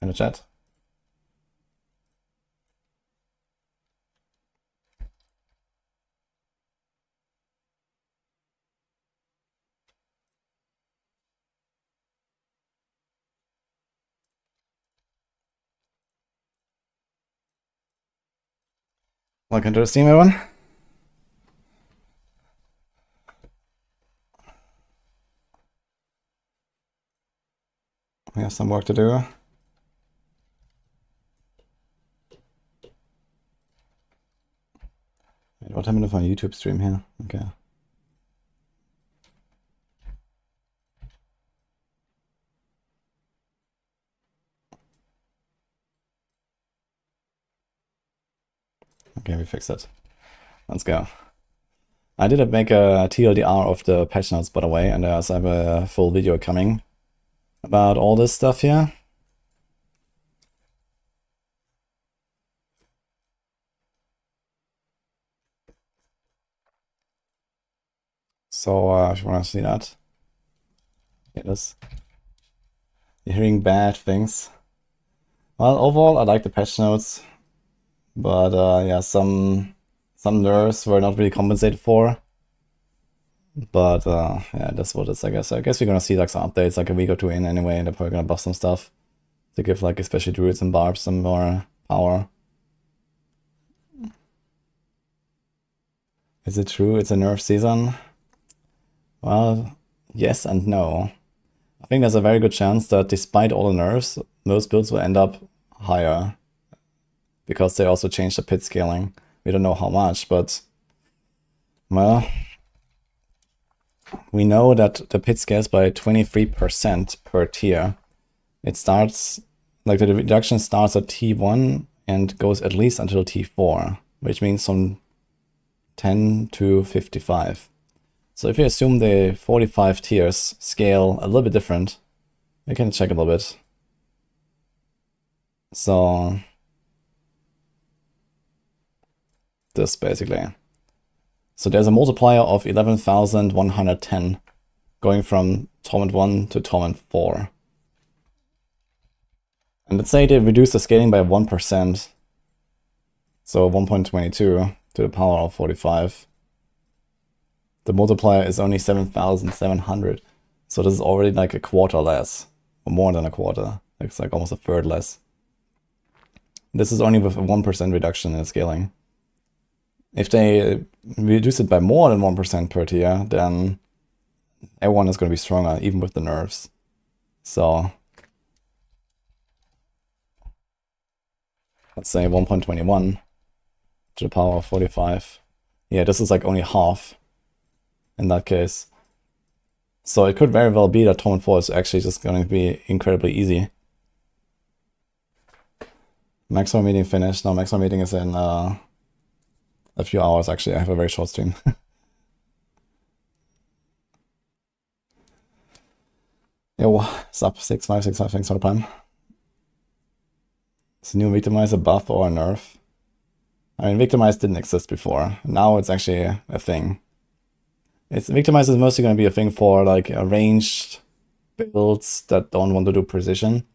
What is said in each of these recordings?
in the chat. Welcome to the stream, everyone. We have some work to do. Wait, what happened with my YouTube stream here? Okay. Okay, we fixed it. Let's go. I did make a TLDR of the patch notes, by the way, and I have a full video coming about all this stuff here. So if you want to see that, get this. You're hearing bad things. Well, overall, I like the patch notes, but yeah, some nerfs were not really compensated for. But yeah, that's what it is, I guess. I guess we're gonna see like some updates like a week or two in anyway, and they're probably gonna buff some stuff to give like especially Druids and Barbs some more power. Is it true it's a nerf season? Well, yes and no. I think there's a very good chance that despite all the nerfs, most builds will end up higher. Because they also changed the pit scaling. We don't know how much, but well, we know that the pit scales by 23% per tier. It starts, like the reduction starts at T1 and goes at least until T4, which means from 10 to 55. So if you assume the 45 tiers scale a little bit different, we can check a little bit. So this basically. So there's a multiplier of 11,110 going from Torment 1 to Torment 4. And let's say they reduce the scaling by 1%. So 1.22 to the power of 45. The multiplier is only 7,700. So this is already like a quarter less. Or more than a quarter. It's like almost a third less. This is only with a 1% reduction in scaling. If they reduce it by more than 1% per tier, then everyone is going to be stronger, even with the nerfs. So let's say 1.21 to the power of 45. Yeah, this is like only half in that case. So it could very well be that Torment 4 is actually just going to be incredibly easy. Maximum meeting finished. Now maximum meeting is in a few hours actually. I have a very short stream. Yo, sub 6565, thanks for the prime. Is new Victimize a buff or a nerf? I mean, Victimize didn't exist before. Now it's actually a thing. Victimize is mostly going to be a thing for like ranged builds that don't want to do precision.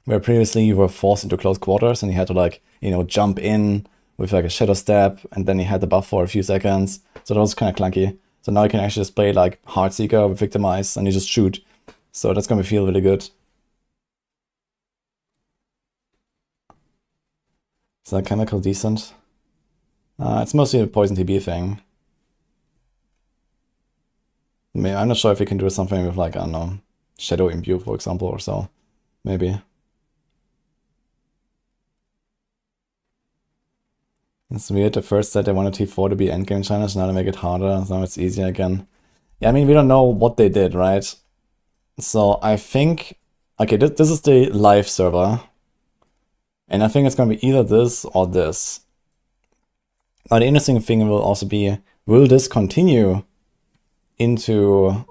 Where previously you were forced into close quarters and you had to like, you know, jump in with like a shadow step and then you had the buff for a few seconds. So that was kind of clunky. So now you can actually just play like Heartseeker with Victimize and you just shoot. So that's going to feel really good. Is that chemical decent? It's mostly a poison TB thing. I mean, I'm not sure if we can do something with like, I don't know, Shadow Imbue, for example, or so. Maybe. It's weird, the first set they wanted T4 to be endgame challenge, now they make it harder, so now it's easier again. Yeah, I mean, we don't know what they did, right? So I think, okay, this is the live server. And I think it's going to be either this or this. Now the interesting thing will also be, will this continue into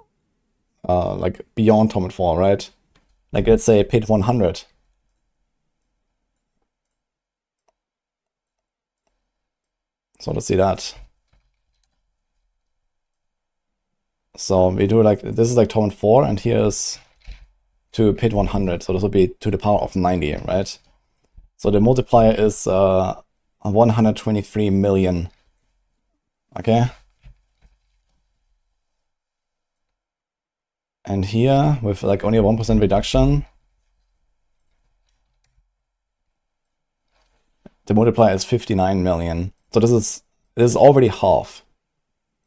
like beyond Torment 4, right? Like let's say pit 100. So let's see that. So we do like, this is like Torment 4 and here's to pit 100, so this would be to the power of 90, right? So the multiplier is 123 million. Okay? And here, with like only a 1% reduction, the multiplier is 59 million. So this is already half,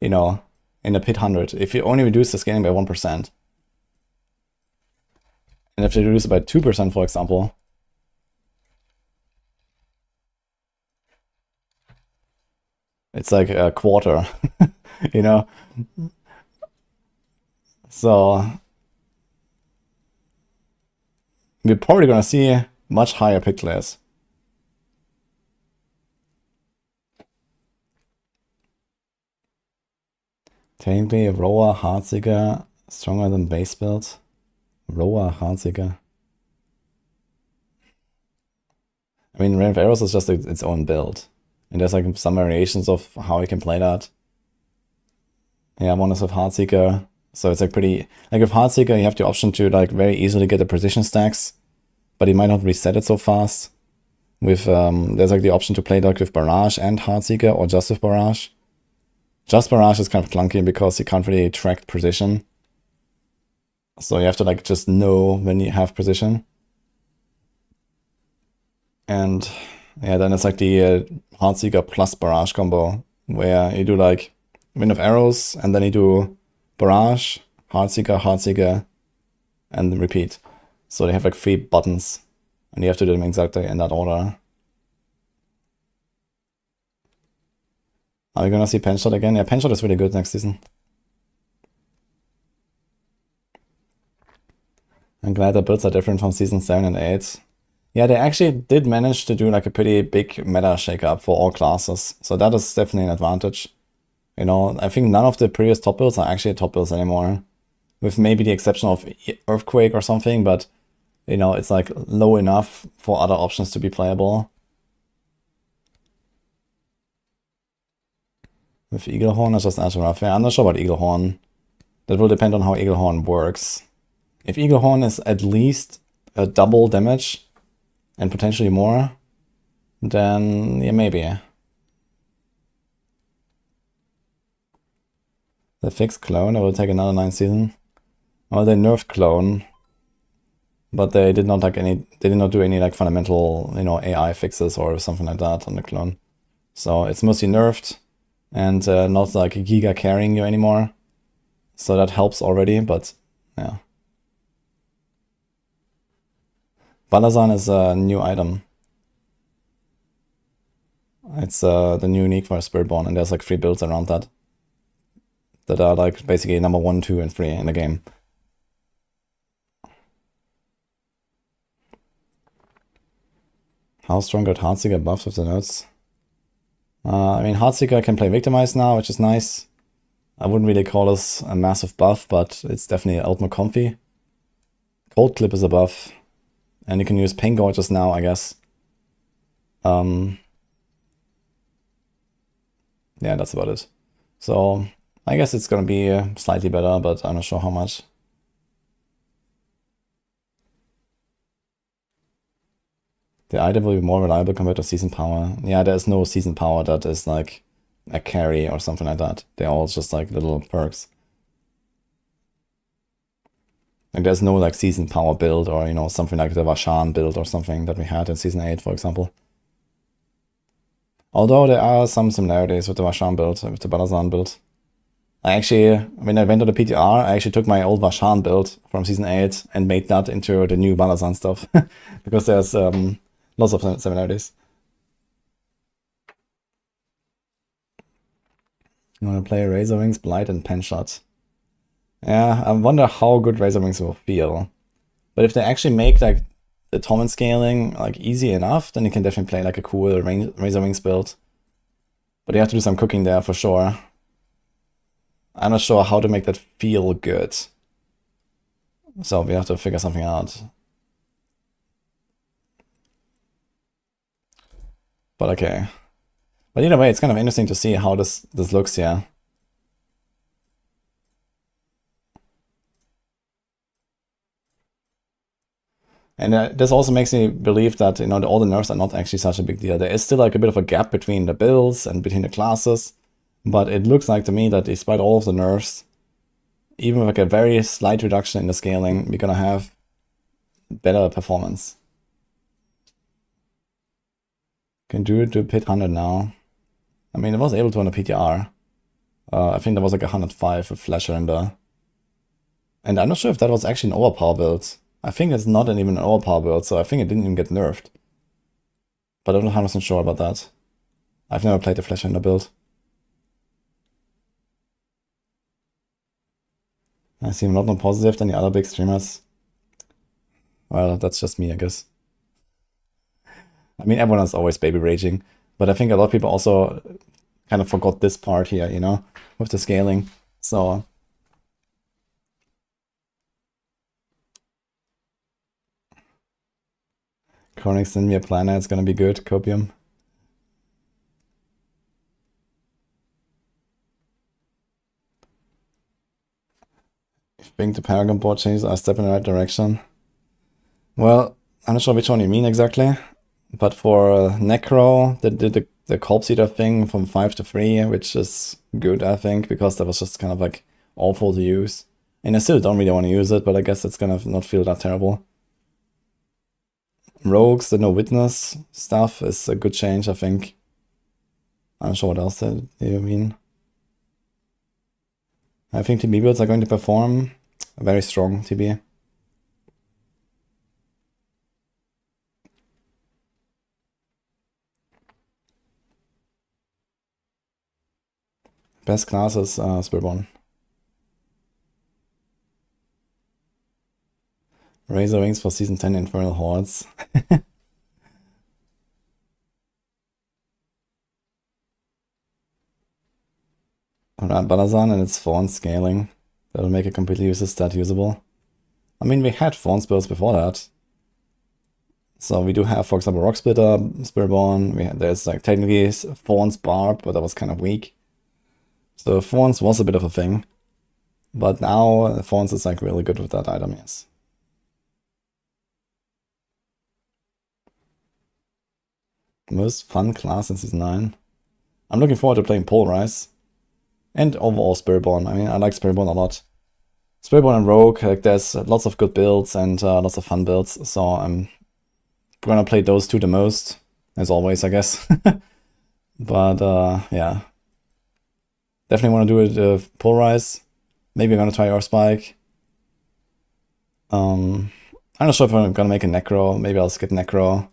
you know, in the pit 100. If you only reduce the scaling by 1%, and if you reduce it by 2%, for example, it's like a quarter, you know? So we're probably gonna see much higher pick clears. Technically, Roa Heartseeker stronger than base build. Roa Heartseeker. I mean, Rain of Arrows is just its own build. And there's like some variations of how you can play that. Yeah, one is with Heartseeker. So it's like pretty... Like with Heartseeker, you have the option to like very easily get the precision stacks, but you might not reset it so fast. With there's like the option to play like with Barrage and Heartseeker, or just with Barrage. Just Barrage is kind of clunky because you can't really track precision. So you have to like just know when you have precision. And yeah, then it's like the Heartseeker plus Barrage combo, where you do like Wind of Arrows, and then you do Barrage, Heartseeker, Heartseeker, and repeat. So they have like 3 buttons, and you have to do them exactly in that order. Are we gonna see Penshot again? Yeah, Penshot is really good next season. I'm glad the builds are different from season 7 and 8. Yeah, they actually did manage to do like a pretty big meta shakeup for all classes. So that is definitely an advantage. You know, I think none of the previous top builds are actually top builds anymore. With maybe the exception of Earthquake or something, but you know, it's like low enough for other options to be playable. With Eaglehorn, it's just Azure Rough. Yeah, I'm not sure about Eaglehorn. That will depend on how Eaglehorn works. If Eaglehorn is at least a double damage, and potentially more, then yeah, maybe. The fixed clone, it will take another 9 season. Well, they nerfed clone, but they did not do any like fundamental, you know, AI fixes or something like that on the clone. So it's mostly nerfed and not like giga carrying you anymore. So that helps already, but yeah. Balazan is a new item. It's the new unique for Spiritborn, and there's like 3 builds around that are like basically number 1, 2, and 3 in the game. How strong got Heartseeker buffs with the notes? I mean, Heartseeker can play Victimize now, which is nice. I wouldn't really call this a massive buff, but it's definitely ultimate comfy. Cold Clip is a buff, and you can use Pain Gorges now, I guess. Yeah, that's about it. So I guess it's gonna be slightly better, but I'm not sure how much. The item will be more reliable compared to season power. Yeah, there's no season power that is like a carry or something like that. They're all just like little perks. Like there's no like season power build, or you know, something like the Vashan build or something that we had in season 8, for example. Although there are some similarities with the Vashan build, with the Balazan build. I actually, when I went to the PTR, I actually took my old Vashan build from season 8 and made that into the new Balazan stuff. Because there's lots of similarities. You want to play Razor Wings, Blight, and Penshot. Yeah, I wonder how good Razor Wings will feel. But if they actually make like the torment scaling like easy enough, then you can definitely play like a cool Razor Wings build. But you have to do some cooking there for sure. I'm not sure how to make that feel good. So we have to figure something out. But okay. But either way, it's kind of interesting to see how this looks here. And this also makes me believe that, you know, all the nerfs are not actually such a big deal. There is still like a bit of a gap between the builds and between the classes, but it looks like to me that despite all of the nerfs, even with like a very slight reduction in the scaling, we're gonna have better performance. Can do it to pit 100 now. I mean, it was able to on a PTR. I think there was like 105 with Flasher in there. And I'm not sure if that was actually an overpower build. I think it's not even an overpower build, so I think it didn't even get nerfed. But I'm not 100% sure about that. I've never played the Flasher in the build. I seem a lot more positive than the other big streamers. Well, that's just me, I guess. I mean, everyone is always baby raging, but I think a lot of people also kind of forgot this part here, you know, with the scaling. So Chronic send me a planner, it's gonna be good, Copium. I think the Paragon board changes are a step in the right direction. Well, I'm not sure which one you mean exactly, but for Necro, they did the Corpse Eater thing from 5 to 3, which is good, I think, because that was just kind of like awful to use. And I still don't really want to use it, but I guess it's gonna not feel that terrible. Rogues, the no witness stuff is a good change, I think. I'm not sure what else do you mean. I think TB builds are going to perform very strong TB. Best class is Spiritborn. Razor Wings for Season 10 Infernal Hordes. Balazan and its Fawn scaling. That'll make a completely useless stat usable. I mean, we had Fawn spells before that. So we do have, for example, Rock Splitter, Spiritborn. There's like technically Fawn's Barb, but that was kind of weak. So Fawn's was a bit of a thing. But now Fawn's is like really good with that item, yes. Most fun class in Season 9. I'm looking forward to playing Polarize. And overall Spiritborn. I mean, I like Spiritborn a lot. Spiritborn and Rogue, like there's lots of good builds and lots of fun builds. So I'm gonna play those two the most, as always, I guess. But yeah. Definitely want to do it Polarize. Maybe I'm gonna try Earthspike. I'm not sure if I'm gonna make a Necro. Maybe I'll skip Necro.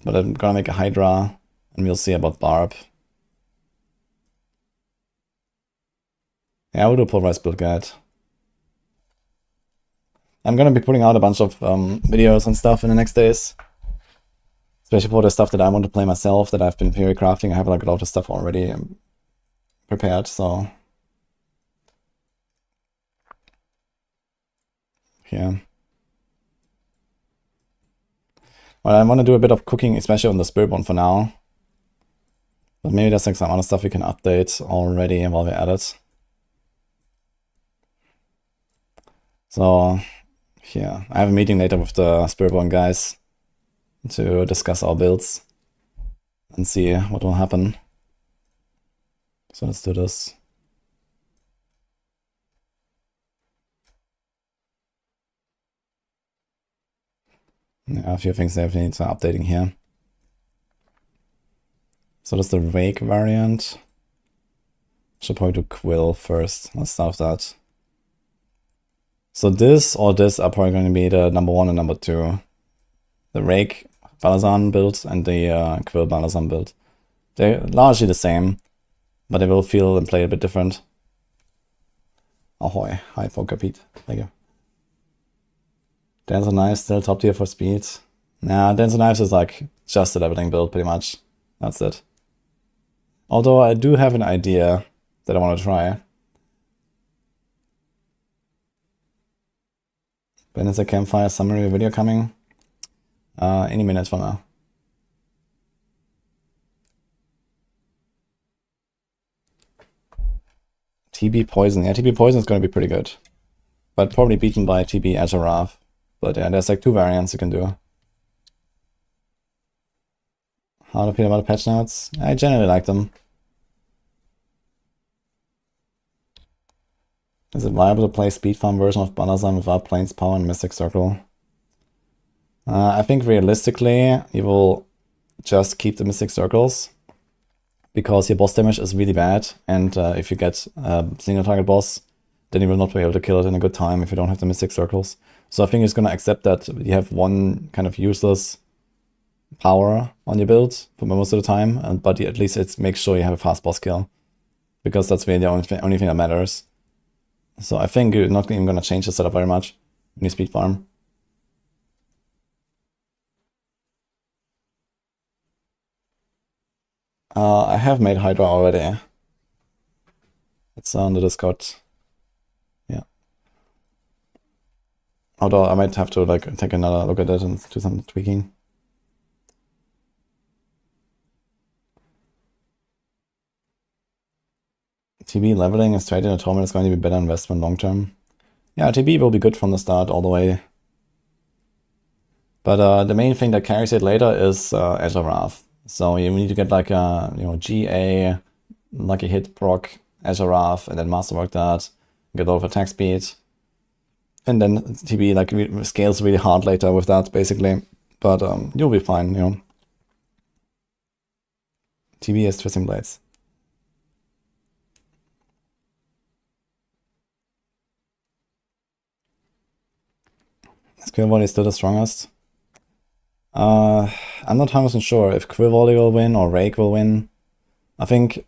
But I'm gonna make a Hydra, and we'll see about Barb. Yeah, I will do a Polarized build guide. I'm gonna be putting out a bunch of videos and stuff in the next days. Especially for the stuff that I want to play myself, that I've been theory crafting. I have like a lot of stuff already prepared, so yeah. Well, I want to do a bit of cooking, especially on the Spiritborn for now. But maybe there's like some other stuff we can update already while we're at it. So, yeah, I have a meeting later with the Spiritborn guys to discuss our builds and see what will happen. So let's do this. Yeah, a few things definitely need some updating here. So that's the Rake variant. Should probably do Quill first. Let's start with that. So this or this are probably going to be the number 1 and number 2. The Rake Balazan build and the Quill Balazan build. They're largely the same, but they will feel and play a bit different. Ahoy. Hi, Poker Pete. Thank you. Dance on Knives still top tier for speed. Nah, Dance on Knives is like just a leveling build, pretty much. That's it. Although I do have an idea that I want to try. When is the campfire summary video coming? Any minute from now. TB Poison. Yeah, TB Poison is going to be pretty good. But probably beaten by TB Azarath. But yeah, there's like 2 variants you can do. How do I feel about the patch notes? I generally like them. Is it viable to play speed farm version of Banazan without Plains Power and Mystic Circle? I think realistically, you will just keep the Mystic Circles, because your boss damage is really bad, and if you get a single target boss, then you will not be able to kill it in a good time if you don't have the Mystic Circles. So I think it's gonna accept that you have one kind of useless power on your build for most of the time, but at least it makes sure you have a fast boss kill, because that's really the only thing that matters. So I think you're not even gonna change the setup very much when you speed farm. I have made Hydra already. It's on the Discord. Yeah. Although I might have to like take another look at it and do some tweaking. TB leveling and straight in a tournament is going to be better investment long term. Yeah, TB will be good from the start all the way. But the main thing that carries it later is Azure Wrath. So you need to get like a GA, lucky hit proc, Azure Wrath, and then masterwork that, get a lot of attack speed. And then TB like scales really hard later with that, basically. But you'll be fine, TB is Twisting Blades. Is Quill Volley still the strongest? I'm not 100% sure if Quill Volley will win or Rake will win. I think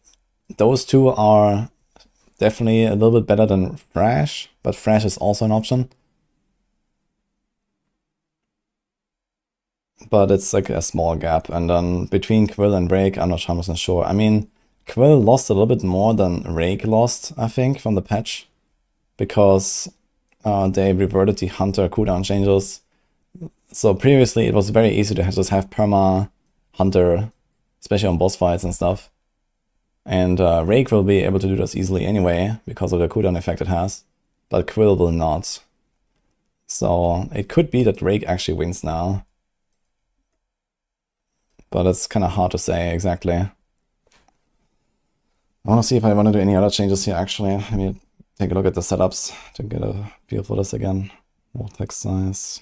those two are definitely a little bit better than Thrash, but Thrash is also an option. But it's like a small gap, and then between Quill and Rake, I'm not 100% sure. I mean, Quill lost a little bit more than Rake lost, I think, from the patch, because they reverted the Hunter cooldown changes. So previously it was very easy to just have perma Hunter, especially on boss fights and stuff. And Rake will be able to do this easily anyway, because of the cooldown effect it has, but Quill will not. So it could be that Rake actually wins now. But it's kind of hard to say exactly. I want to see if I want to do any other changes here actually. Let me take a look at the setups to get a feel for this again. More text size.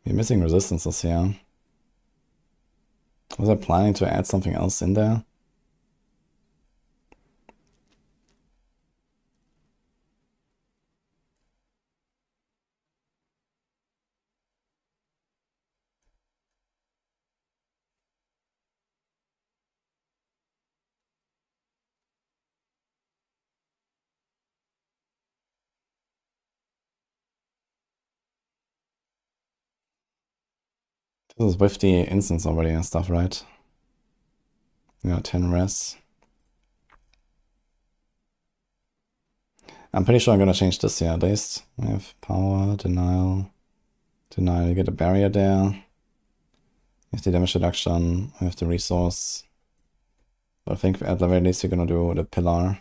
We're missing resistances here. Was I planning to add something else in there? This is with the instance already and stuff, right? Yeah, 10 res. I'm pretty sure I'm gonna change this here at least. We have power, denial, denial, you get a barrier there. We have the damage reduction, we have the resource. But I think at the very least we're gonna do the pillar.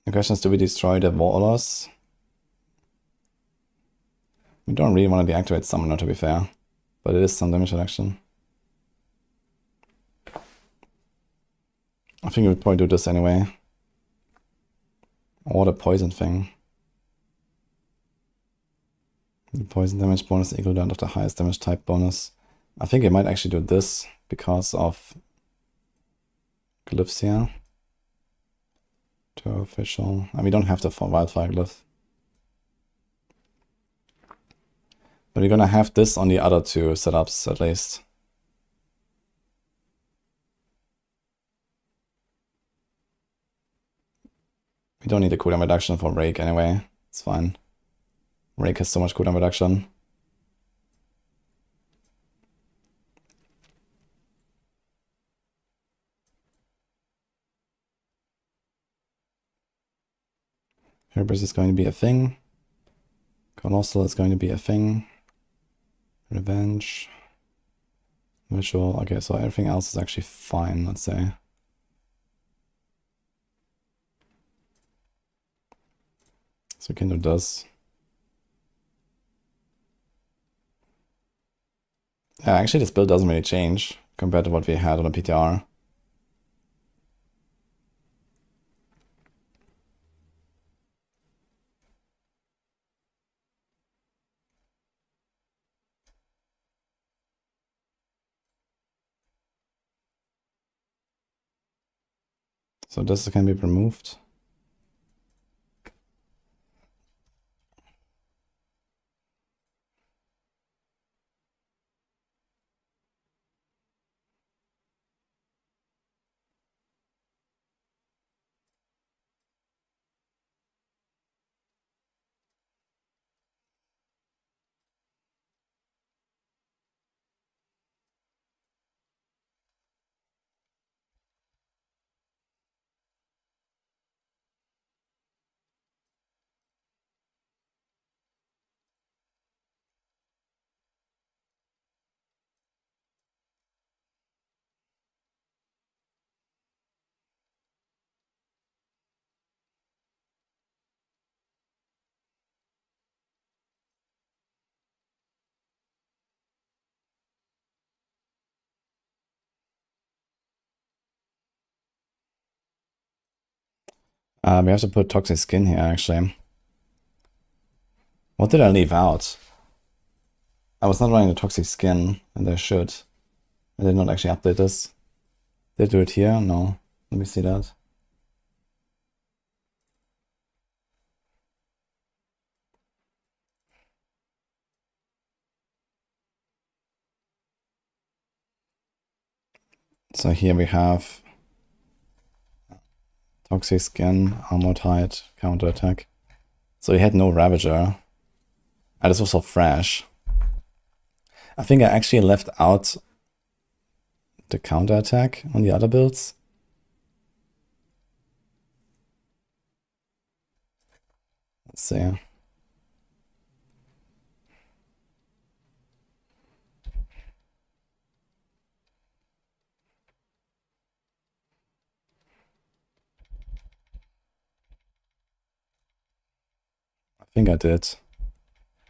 The question is, do we destroy the wallers? We don't really want to deactivate Summoner, to be fair, but it is some damage reduction. I think we would probably do this anyway. Or the poison thing. The poison damage bonus equal to the highest damage type bonus. I think I might actually do this because of glyphs here. To official. And we don't have the wildfire glyph. But we're gonna have this on the other two setups at least. We don't need a cooldown reduction for Rake anyway. It's fine. Rake has so much cooldown reduction. Hubris is going to be a thing. Colossal is going to be a thing. Revenge. Ritual. Okay, so everything else is actually fine, let's say. So we can do this. Yeah, actually this build doesn't really change compared to what we had on the PTR. So this can be removed. We have to put Toxic Skin here, actually. What did I leave out? I was not running the Toxic Skin, and I should. I did not actually update this. Did I do it here? No. Let me see that. So here we have Toxic Skin, Armored Hide, Counter Attack. So he had no Ravager. And this was so fresh. I think I actually left out the counter attack on the other builds. Let's see. I think I did.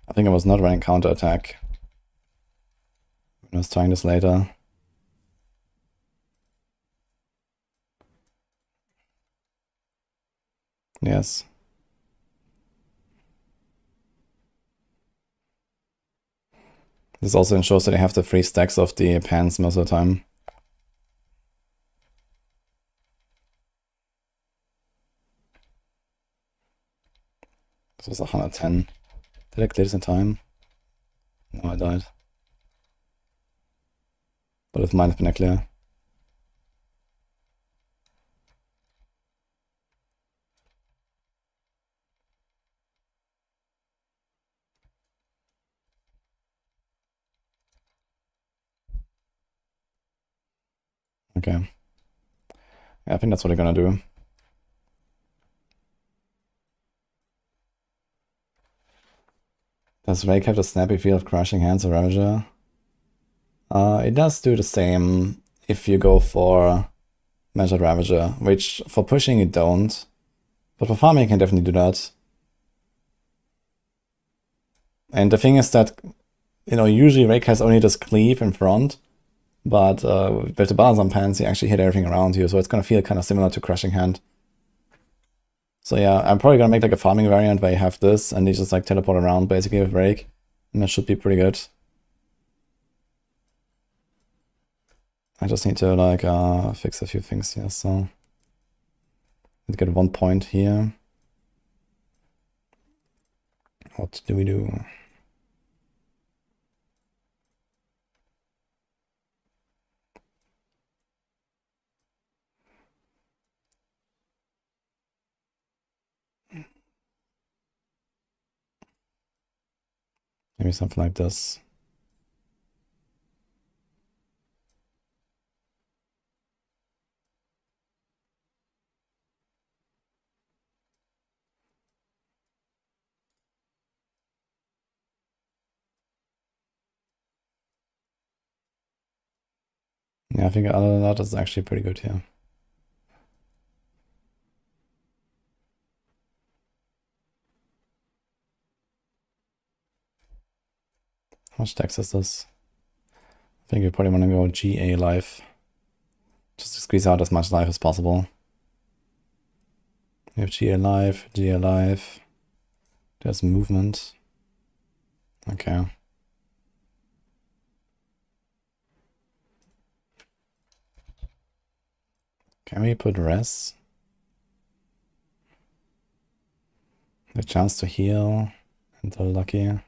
I think I was not running counter attack when I was trying this later. Yes. This also ensures that I have the 3 stacks of the pants most of the time. This was 110. Did I clear this in time? No, I died. But it might have been a clear. Okay. Yeah, I think that's what I'm gonna do. Does Rake have the snappy feel of Crushing Hands or Ravager? It does do the same if you go for Measured Ravager, which for pushing you don't. But for farming you can definitely do that. And the thing is that, you know, usually Rake has only this cleave in front, but with the balance on pants you actually hit everything around you, so it's gonna feel kind of similar to Crushing Hand. So yeah, I'm probably gonna make like a farming variant where you have this and you just like teleport around basically with Rake, and that should be pretty good. I just need to like fix a few things here, so let's get 1 point here. What do we do? Maybe something like this. Yeah, I think other than that is actually pretty good here. How much dex is this? I think we probably want to go GA life. Just to squeeze out as much life as possible. We have GA life, GA life. There's movement. Okay. Can we put res? The chance to heal until lucky.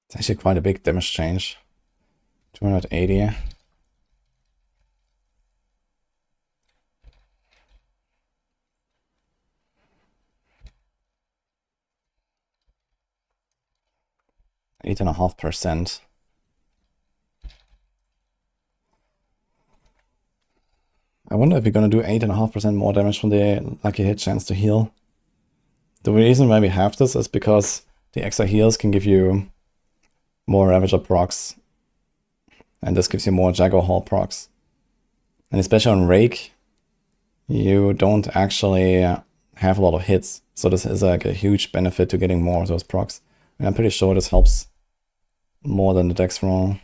It's actually quite a big damage change. 280. %8.5%. I wonder if we're gonna do 8.5% more damage from the lucky hit chance to heal. The reason why we have this is because the extra heals can give you more Ravager procs. And this gives you more Jaguar Hall procs. And especially on Rake, you don't actually have a lot of hits. So this is like a huge benefit to getting more of those procs. And I'm pretty sure this helps more than the dex roll.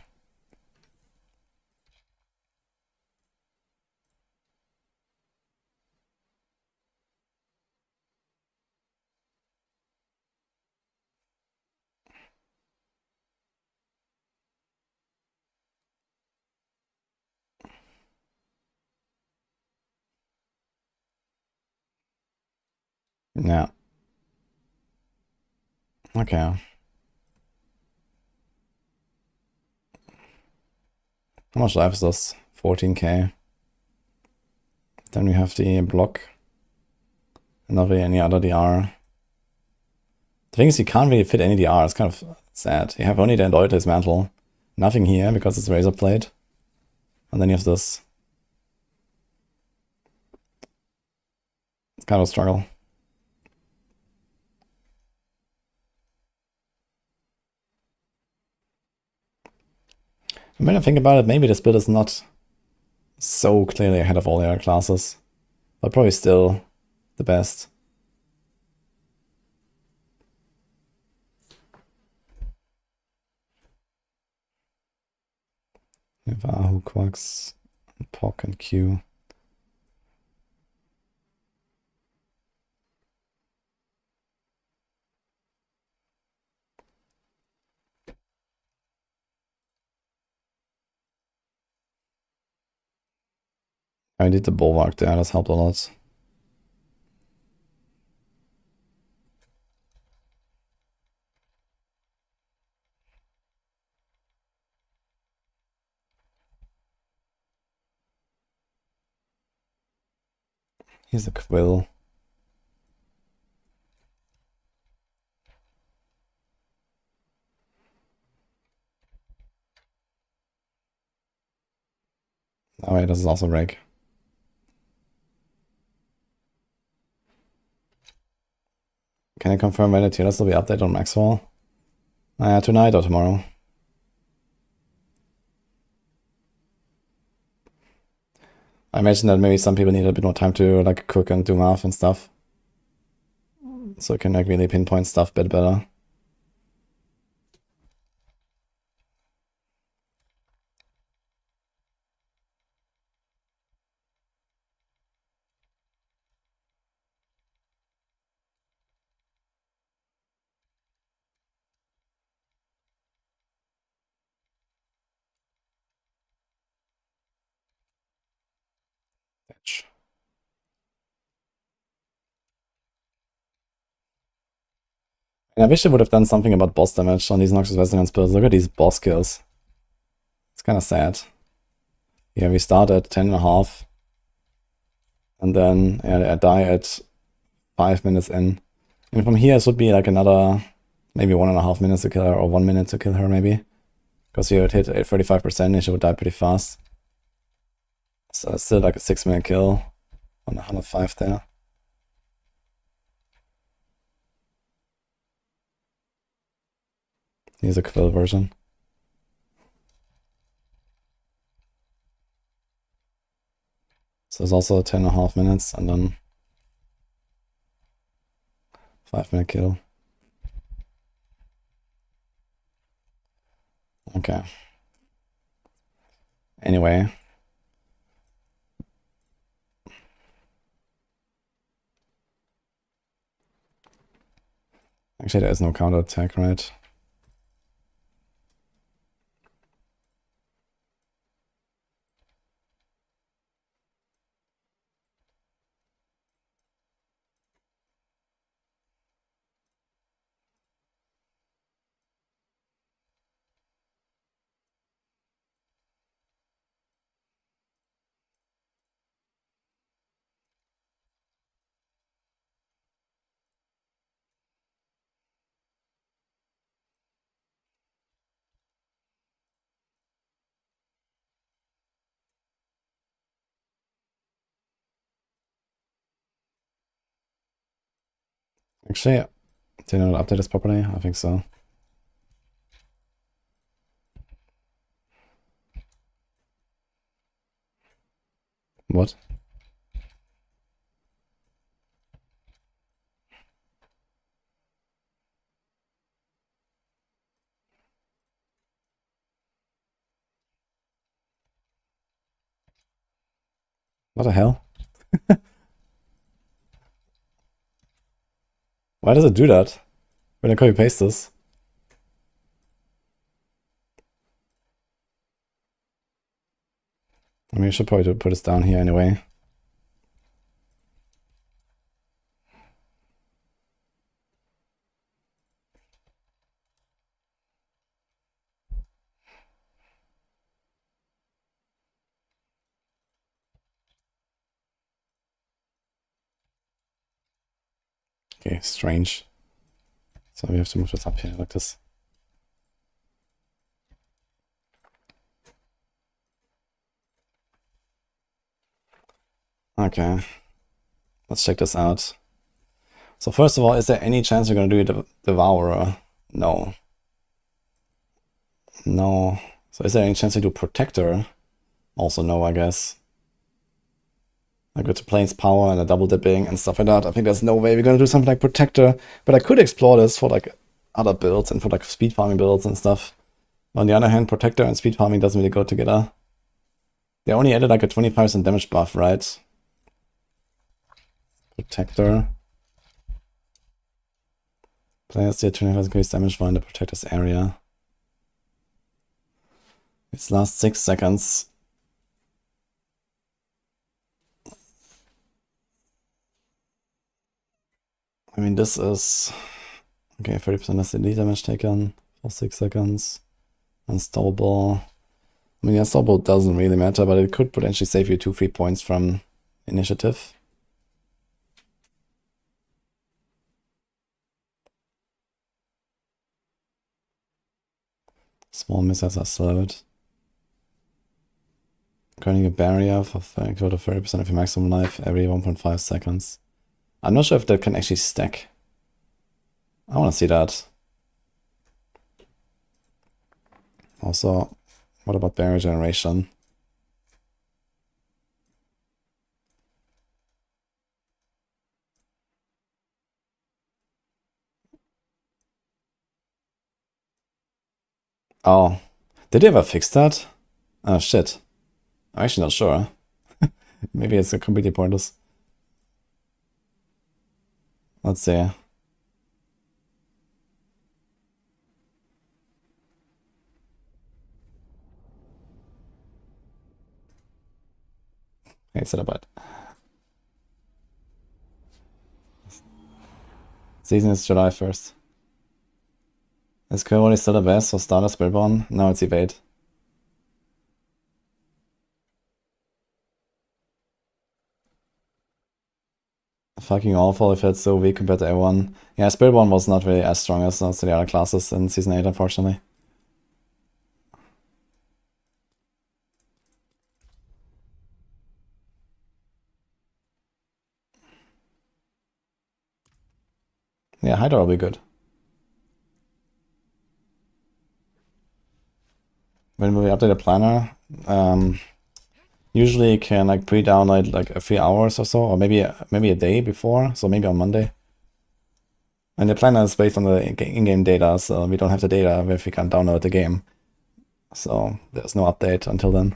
Yeah. Okay. How much life is this? 14k. Then we have the block. Not really any other DR. The thing is, you can't really fit any DR. It's kind of sad. You have only the Endoites Mantle. Nothing here because it's Razor Blade. And then you have this. It's kind of a struggle. When I think about it, maybe this build is not so clearly ahead of all the other classes. But probably still the best. We have Ahu, Quax, Epoch, and Q. I did the Bulwark there, that's helped a lot. Here's a Quill. Oh wait, this is also Rake. Can I confirm when the tier list will be updated on Maxwell? Tonight or tomorrow. I imagine that maybe some people need a bit more time to like cook and do math and stuff. So you can like really pinpoint stuff a bit better. And I wish they would have done something about boss damage on these Noxus Resonance builds. Look at these boss kills. It's kind of sad. Yeah, we start at 10.5. And then I die at 5 minutes in. And from here it would be like another maybe 1.5 minutes to kill her, or 1 minute to kill her maybe. Because you would hit 35% and she would die pretty fast. So it's still like a 6-minute kill on 105 there. Here's a quill version. So it's also 10.5 minutes and then 5-minute kill. Okay. Anyway. Actually, there is no counter attack, right? Actually, did I not update this properly? I think so. What? What the hell? Why does it do that? When I copy paste this? I mean, I should probably put this down here anyway. Okay, strange. So we have to move this up here like this. Okay. Let's check this out. So first of all, is there any chance you're gonna do the Devourer? No. No. So is there any chance to do Protector? Also no, I guess. I go to Plains Power and a double dipping and stuff like that. I think there's no way we're gonna do something like Protector, but I could explore this for like other builds and for like speed farming builds and stuff. On the other hand, Protector and speed farming doesn't really go together. They only added like a 25% damage buff, right? Protector. Players deal 25% increased damage while in the protector's area. Its last 6 seconds. I mean, this is... Okay, 30% less elite damage taken for 6 seconds. Unstoppable. I mean, unstoppable doesn't really matter, but it could potentially save you 2 free points from initiative. Small missiles are slowed. Creating a barrier for equal to 30% of your maximum life every 1.5 seconds. I'm not sure if that can actually stack. I want to see that. Also, what about barrier generation? Oh, did they ever fix that? Oh shit. I'm actually not sure. Maybe it's completely pointless. Let's see. Okay, set up it. Season is July 1st. Is currently still the best for starter Spiritborn? No, it's evade. Fucking awful if it's so weak compared to everyone. Yeah, Spiritborn was not really as strong as the other classes in Season 8, unfortunately. Yeah, Hydra will be good. when we update a planner, usually you can like pre-download like a few hours or so, or maybe a day before, so maybe on Monday. And the planner is based on the in-game data, so we don't have the data if we can download the game. So there's no update until then.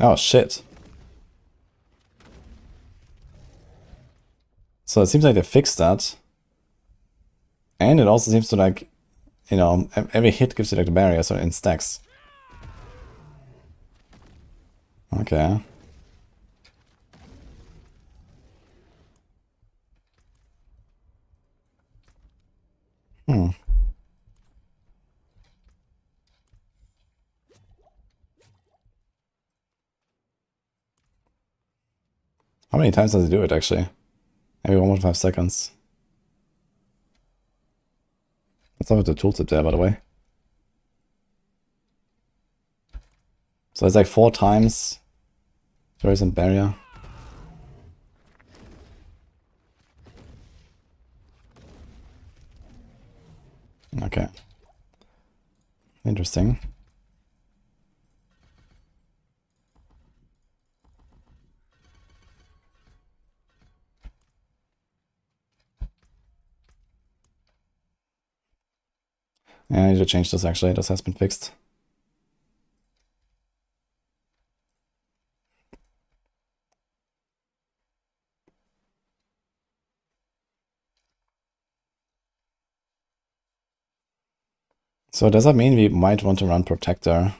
Oh shit. So it seems like they fixed that. And it also seems to like, you know, every hit gives you like the barrier, so in stacks. Okay. Hmm. How many times does it do it actually? Every 1.5 seconds. Let's have the tooltip there, by the way. So it's like 4 times. There is a barrier. Okay. Interesting. Yeah, I need to change this actually. This has been fixed. So does that mean we might want to run Protector?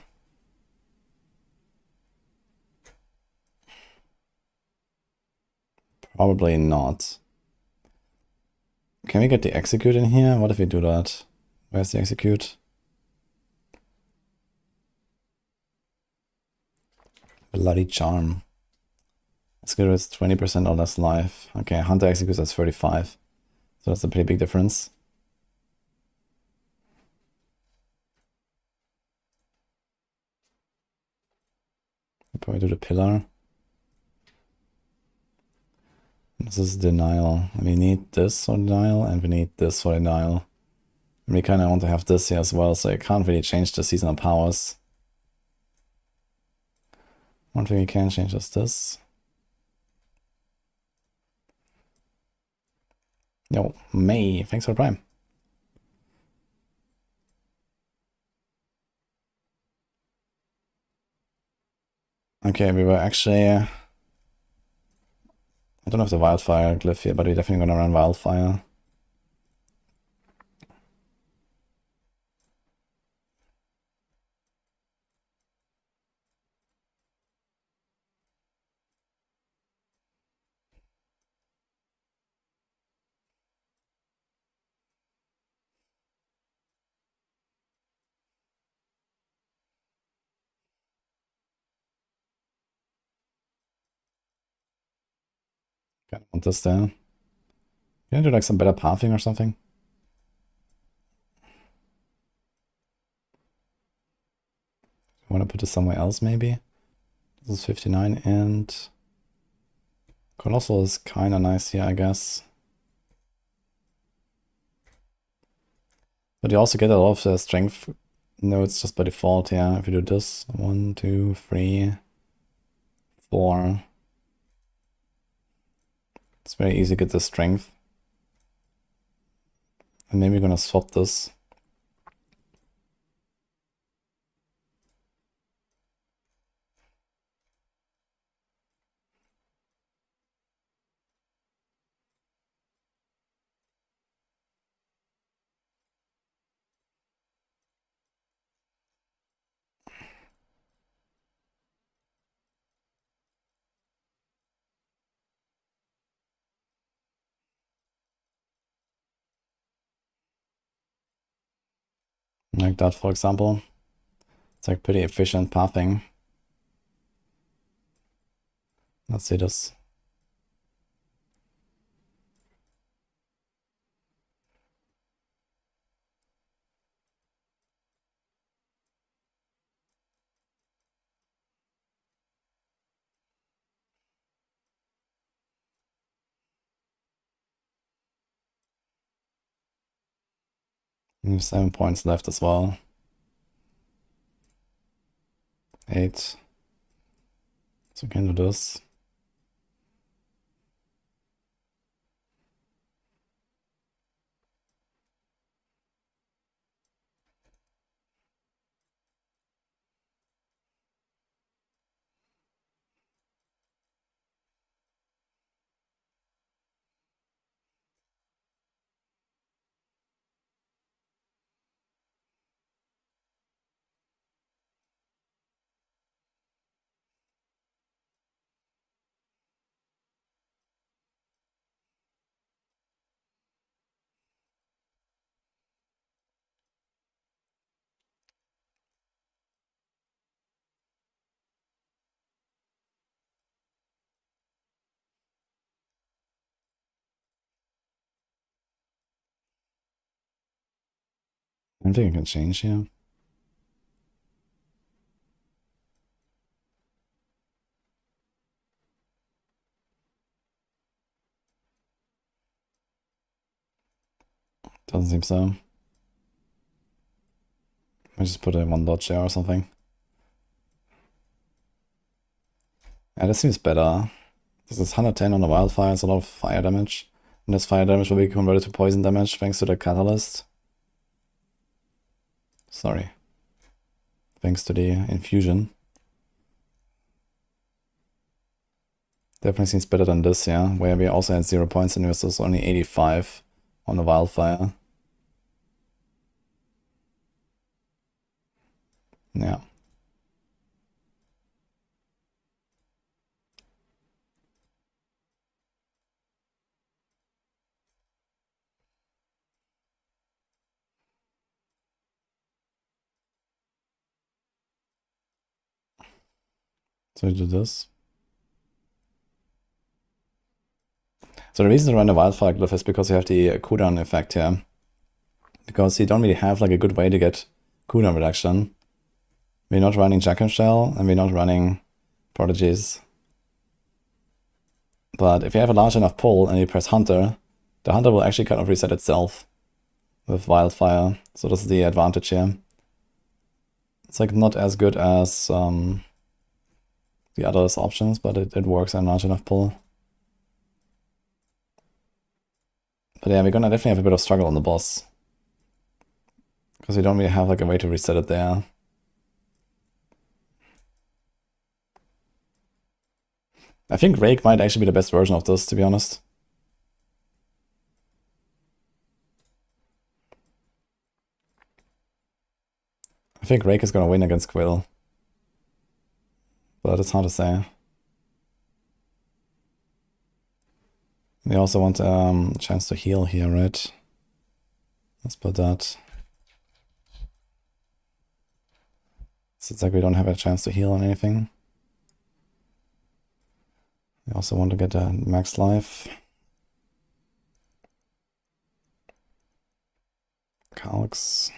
Probably not. Can we get the Execute in here? What if we do that? Where's the Execute? Bloody Charm. Let's get rid of 20% or less life. Okay, Hunter Executes at 35. So that's a pretty big difference. We'll probably do the Pillar. This is Denial. We need this for Denial, and we need this for Denial. And we kind of want to have this here as well, so I can't really change the seasonal powers. One thing we can change is this. Yo, May, thanks for Prime. Okay, we were actually... I don't have the Wildfire glyph here, but we're definitely gonna run Wildfire. Kind of want this there. Can I do like some better pathing or something? I want to put this somewhere else maybe? This is 59 and... Colossal is kind of nice here, I guess. But you also get a lot of the strength nodes just by default, yeah. If you do this, 1, 2, 3, 4. It's very easy to get the strength. And maybe we're gonna swap this. Like that, for example. It's like pretty efficient pathing. Let's see this. We have 7 points left as well. 8. So we can do this. I think I can change here. Doesn't seem so. I just put a 1 dodge there or something. Yeah, this seems better. This is 110 on the wildfire, it's a lot of fire damage. And this fire damage will be converted to poison damage thanks to the catalyst. Sorry. Thanks to the infusion. Definitely seems better than this, yeah, where we also had 0 points and this was only 85 on the wildfire. Yeah. So we do this. So the reason to run the wildfire glyph is because you have the cooldown effect here. Because you don't really have like a good way to get cooldown reduction. We're not running Judgement Shell and we're not running Prodigies. But if you have a large enough pull and you press Hunter, the Hunter will actually kind of reset itself with Wildfire. So this is the advantage here. It's like not as good as the other options, but it works on large enough pull. But yeah, we're gonna definitely have a bit of struggle on the boss. Because we don't really have like a way to reset it there. I think Rake might actually be the best version of this, to be honest. I think Rake is gonna win against Quill. But it's hard to say. We also want a chance to heal here, right? Let's put that. So it's like we don't have a chance to heal on anything. We also want to get a max life. Calcs.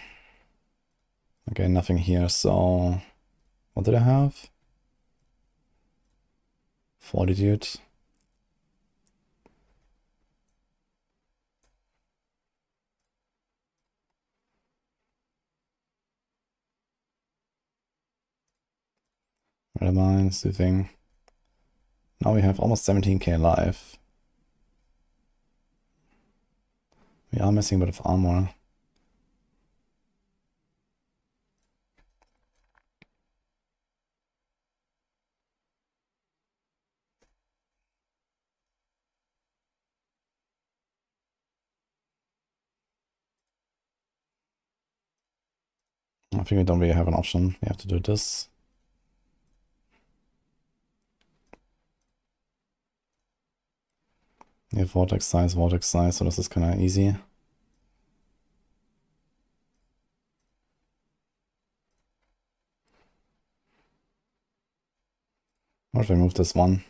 Okay, nothing here, so... What did I have? Fortitude. Red Mine, Soothing. Now we have almost 17k life. We are missing a bit of armor. I think we don't really have an option. We have to do this. We have vortex size, so this is kind of easy. What if I move this one?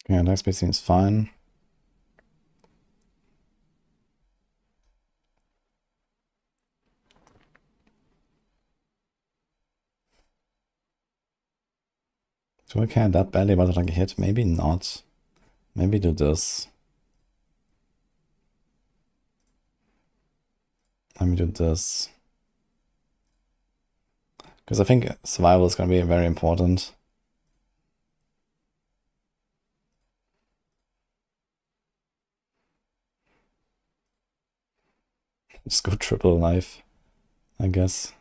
Yeah, next speed seems fine. Do I care that badly about like a hit? Maybe not. Maybe do this. Let me do this. Because I think survival is going to be very important. Just go triple life, I guess.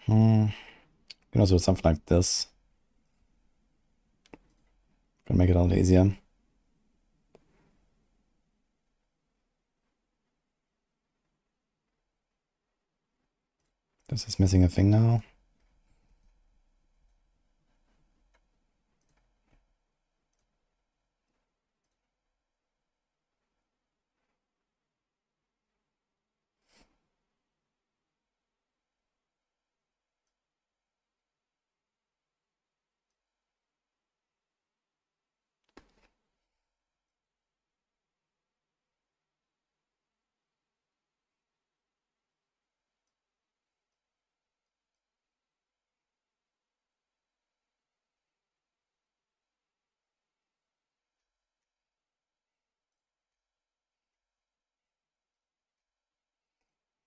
You can also do something like this. Gonna make it a little easier. This is missing a thing now.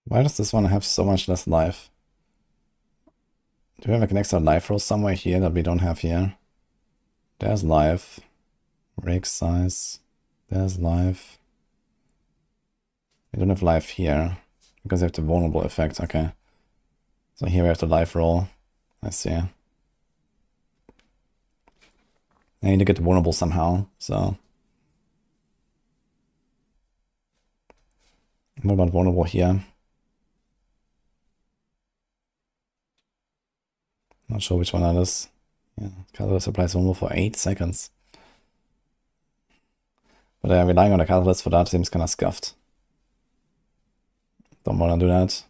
Why does this one have so much less life? Do we have like an extra life roll somewhere here that we don't have here? There's life. Rake size. There's life. We don't have life here because we have the vulnerable effect. Okay. So here we have the life roll. I see. I need to get vulnerable somehow, so. What about vulnerable here? Not sure which one that is. Yeah, Catalyst applies vulnerable for 8 seconds. But relying on the Catalyst for that seems kind of scuffed. Don't want to do that.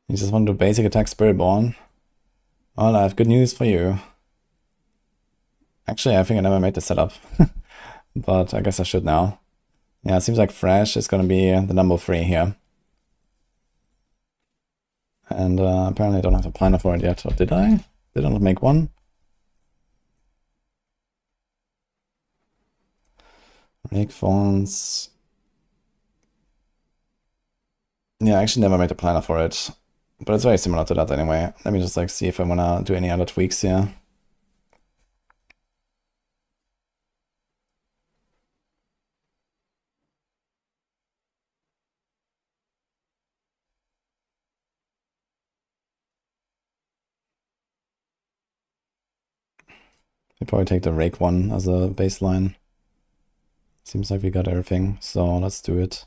You just want to basic attack Spiritborn. Well, I have good news for you. Actually, I think I never made the setup. But I guess I should now. Yeah, it seems like Fresh is going to be the number 3 here. And apparently I don't have a planner for it yet. Or did I? Did I not make one? Rake Fawns. Yeah, I actually never made a planner for it. But it's very similar to that anyway. Let me just like see if I want to do any other tweaks here. We probably take the Rake one as a baseline. Seems like we got everything, so let's do it.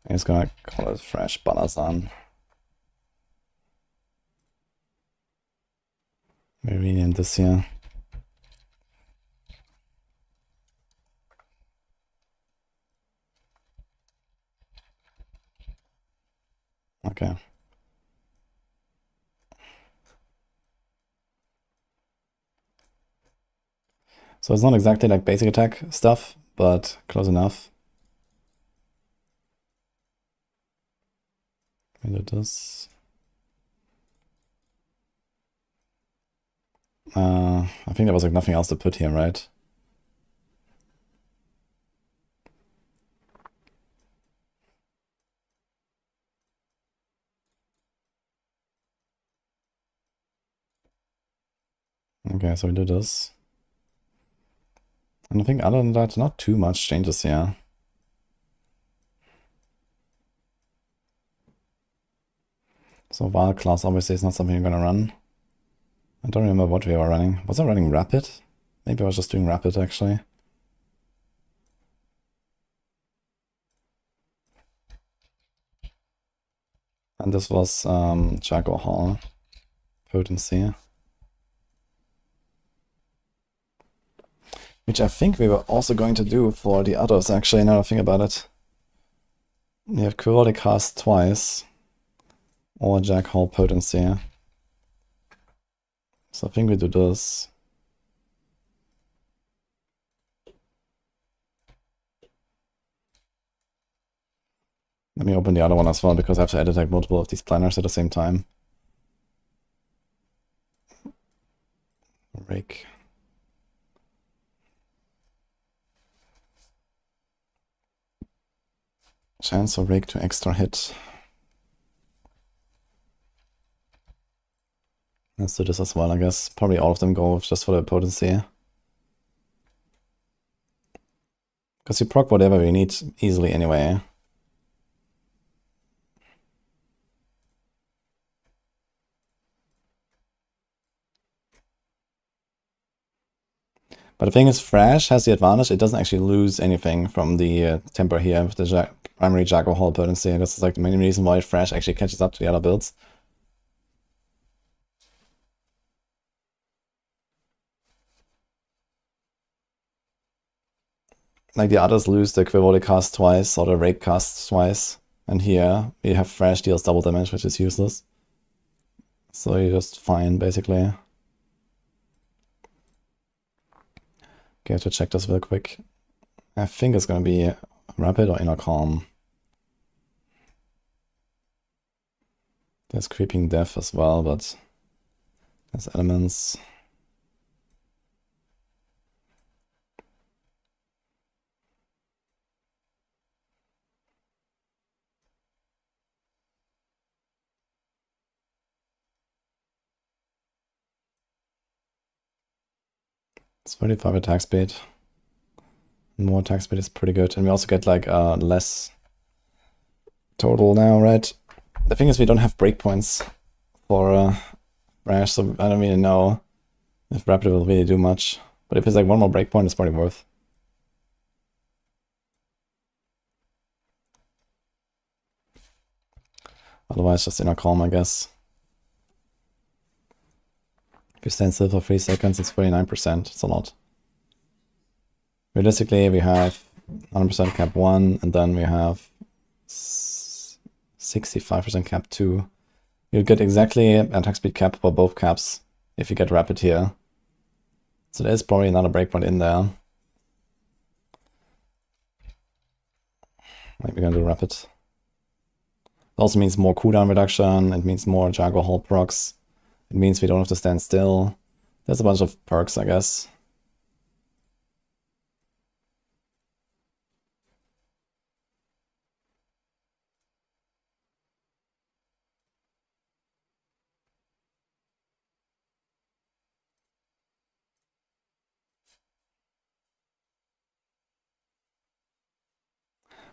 I'm just gonna call it Fresh Balazan. We rename this here. Okay. So it's not exactly like basic attack stuff, but close enough. We do this. I think there was like nothing else to put here, right? Okay, so we do this. And I think other than that, not too much changes here. So Wild class obviously is not something you're gonna run. I don't remember what we were running. Was I running Rapid? Maybe I was just doing Rapid actually. And this was Jaguar Hall. Potency. Which I think we were also going to do for the others actually, now I think about it. We have Quirrell cast twice. or Jack Hall Potency. So I think we do this. Let me open the other one as well, because I have to edit like multiple of these planners at the same time. Rake. Chance of Rake to extra hit. Let's do this as well, I guess. Probably all of them go just for the potency. Because you proc whatever we need easily anyway. But the thing is, Thrash has the advantage, it doesn't actually lose anything from the temper here with the primary Jack or Hall potency. This is like the main reason why Thrash actually catches up to the other builds. Like the others lose the Quivotic cast twice or the Rake cast twice. And here we have Thrash deals double damage, which is useless. So you're just fine, basically. Okay, I have to check this real quick. I think it's gonna be Rapid or Inner Calm. There's Creeping Death as well, but there's Elements. It's 35 attack speed. More attack speed is pretty good. And we also get like less total now, right? The thing is we don't have breakpoints for Rash, so I don't really know if Rapid will really do much. But if it's like one more breakpoint, it's probably worth. Otherwise, just Inner Calm, I guess. If you stand still for 3 seconds, it's 49%. It's a lot. Realistically, we have 100% cap 1, and then we have 65% cap 2. You'll get exactly attack speed cap for both caps if you get Rapid here. So there's probably another breakpoint in there. Like we're gonna do Rapid. It also means more cooldown reduction, it means more Jaguar Hall procs. It means we don't have to stand still. There's a bunch of perks, I guess.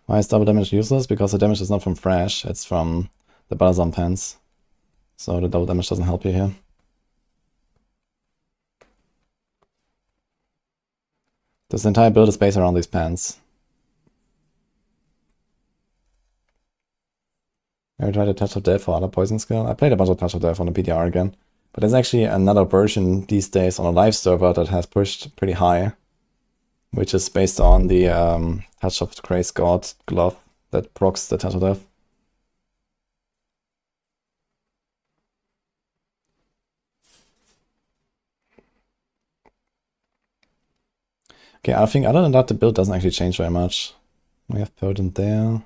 Why is double damage useless? Because the damage is not from Thrash, it's from the Balsam Pants. So the double damage doesn't help you here. This entire build is based around these pants. I tried a Touch of Death for other poison skill. I played a bunch of Touch of Death on the PDR again. But there's actually another version these days on a live server that has pushed pretty high. Which is based on the Touch of Grace God glove that procs the Touch of Death. Okay, I think other than that, the build doesn't actually change very much. We have Potent there.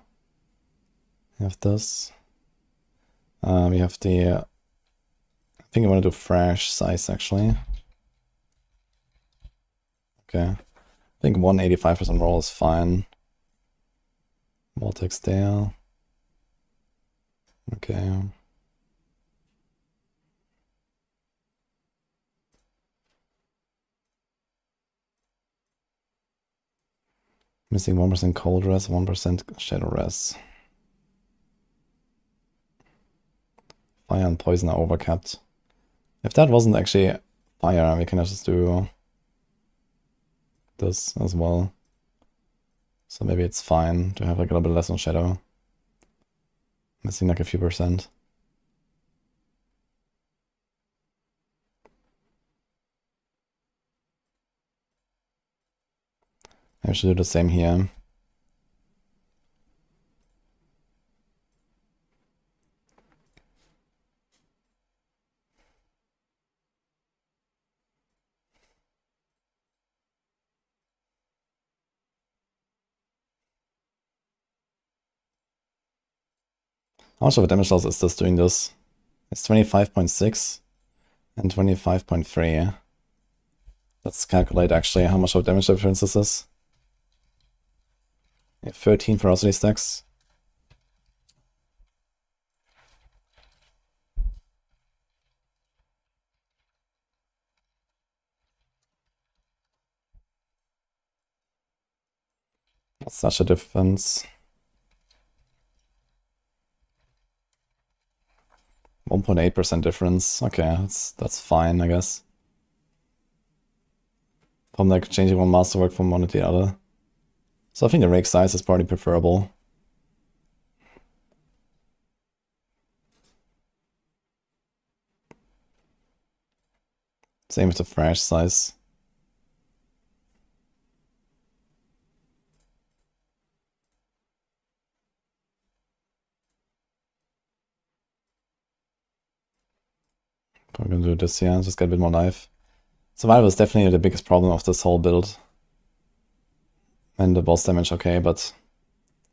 We have this. We have the... I think I want to do Thrash size, actually. Okay. I think 185% roll is fine. Vortex there. Okay. Missing 1% cold res, 1% shadow res. Fire and poison are overcapped. If that wasn't actually fire, we can just do this as well. So maybe it's fine to have like a little bit less on shadow. Missing like a few percent. I should do the same here. How much of a damage loss is this doing this? It's 25.6 and 25.3. Let's calculate actually how much of damage difference this is. Yeah, 13 ferocity stacks. That's such a difference. 1.8% difference. Okay, that's fine, I guess. From like changing one masterwork from one to the other. So I think the rake size is probably preferable. Same with the thrash size. Probably gonna do this here, just get a bit more life. Survival is definitely the biggest problem of this whole build. And the boss damage, okay, but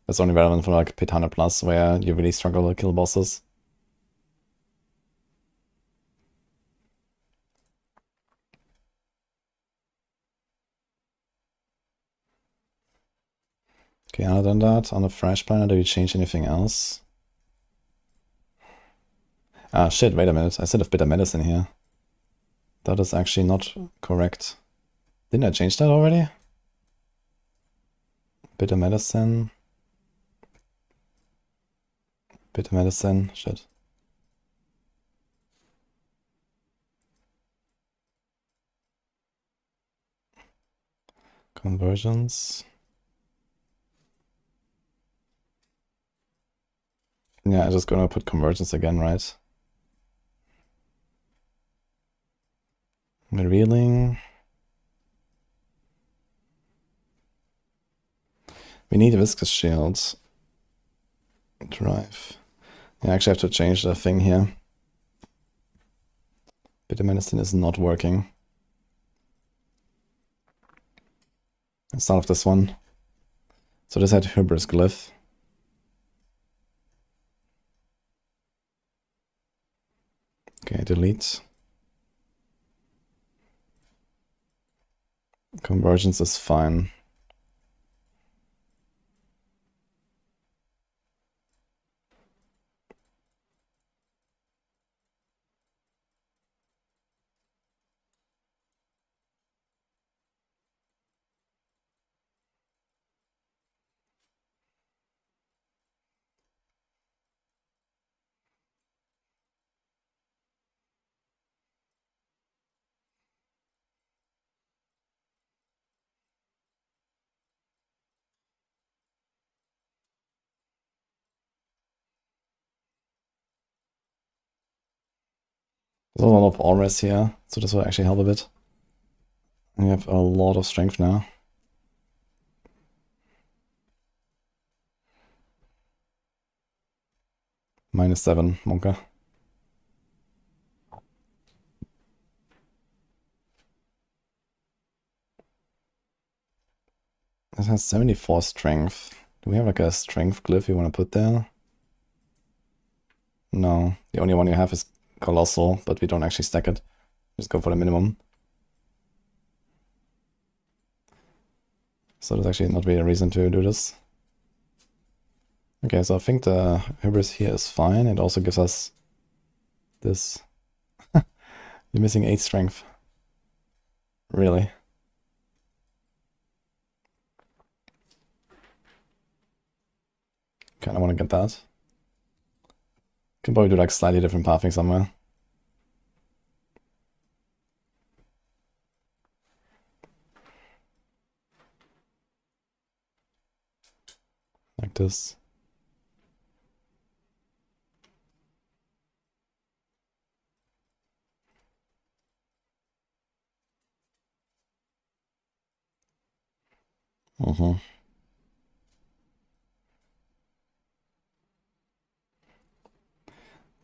that's only relevant for like pit 100 plus, where you really struggle to kill bosses. Okay, other than that, on the Thrash Banner, do you change anything else? Ah, shit, wait a minute. I said have bitter medicine here. That is actually not correct. Didn't I change that already? Bitter medicine. Bitter medicine, shit. Conversions. Yeah, I'm just gonna put conversions again, right? Revealing. We need a viscous shield. Drive. Yeah, I actually have to change the thing here. Bitter medicine is not working. Let's start with this one. So this had Hubris Glyph. Okay, delete. Convergence is fine. There's a lot of auras here, so this will actually help a bit. And we have a lot of strength now. -7, Monka. This has 74 strength. Do we have like a strength glyph you want to put there? No, the only one you have is Colossal, but we don't actually stack it. Just go for the minimum. So there's actually not really a reason to do this. Okay, so I think the Hubris here is fine. It also gives us this. You're missing 8 strength. Really? Kinda wanna get that. Can probably do like slightly different pathing somewhere. Like this.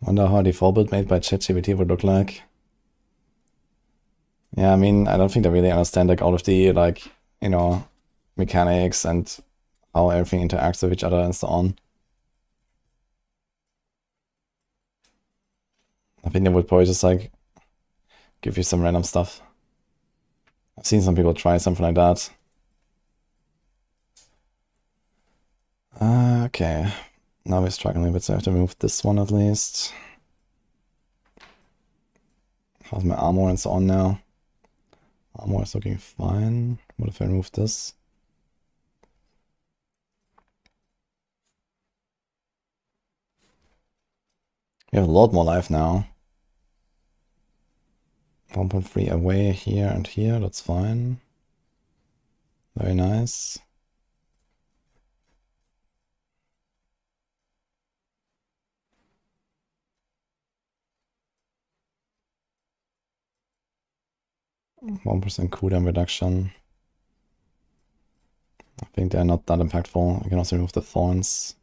Wonder how the default build made by ChatGPT would look like. Yeah, I mean, I don't think they really understand like all of the like, you know, mechanics and how everything interacts with each other and so on. I think they would probably just like give you some random stuff. I've seen some people try something like that. Okay, now we're struggling a bit, so I have to remove this one at least. How's my armor and so on now? Armor is looking fine. What if I remove this? We have a lot more life now. 1.3 away here and here, that's fine. Very nice. %1 cooldown reduction. I think they're not that impactful. I can also remove the thorns.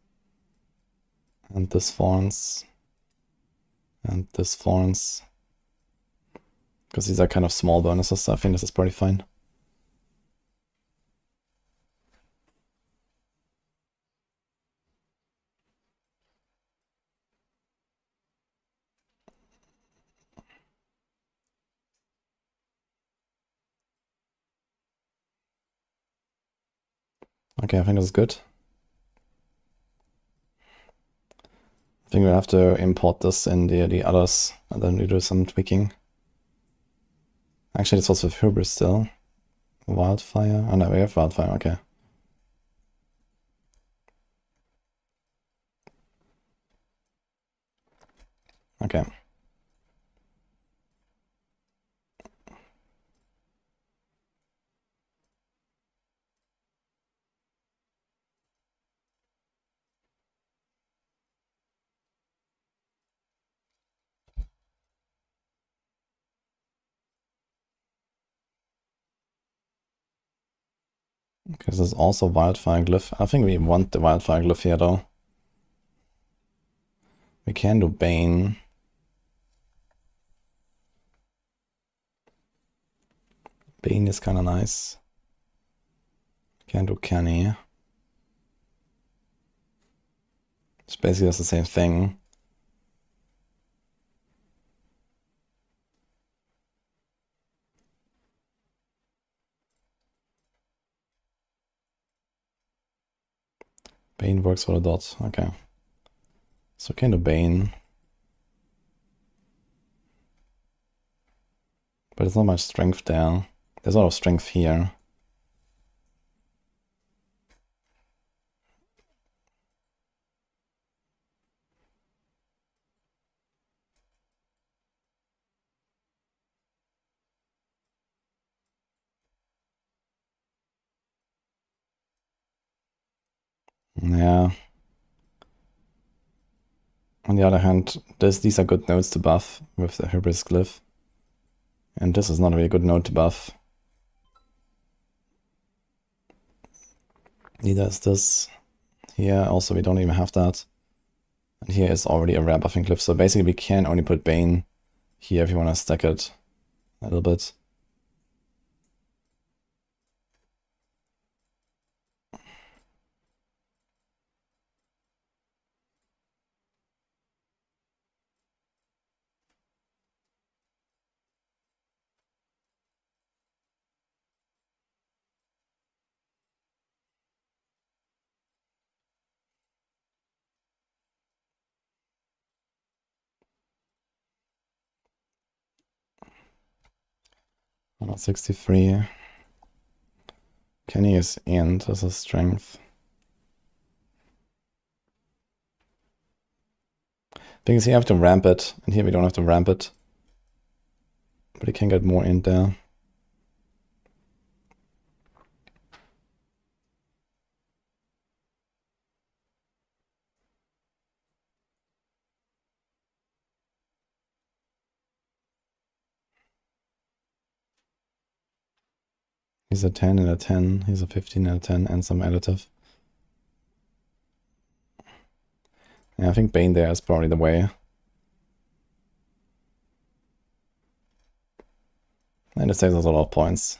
And this thorns. And this thorns. Because these are kind of small bonuses, so I think this is pretty fine. Okay, I think this is good. I think we'll have to import this in the others, and then we do some tweaking. Actually, this was with Hubris still. Wildfire. Oh no, we have Wildfire, okay. Okay. Okay, this is also Wildfire Glyph. I think we want the Wildfire Glyph here though. We can do Bane. Bane is kind of nice. Can do Canny. It's basically just the same thing. Bane works for the dot. Okay. So can do Bane. But there's not much strength there. There's a lot of strength here. Yeah. On the other hand, these are good nodes to buff with the Hubris Glyph. And this is not a really good node to buff. Neither is this. Here also we don't even have that. And here is already a rare buffing glyph, so basically we can only put Bane here if you want to stack it a little bit. Not 63. Kenny is in, this is strength. Because here you have to ramp it, and here we don't have to ramp it. But you can get more in there. He's a 10 and a 10, he's a 15 and a 10, and some additive. Yeah, I think Bane there is probably the way. And it saves us a lot of points.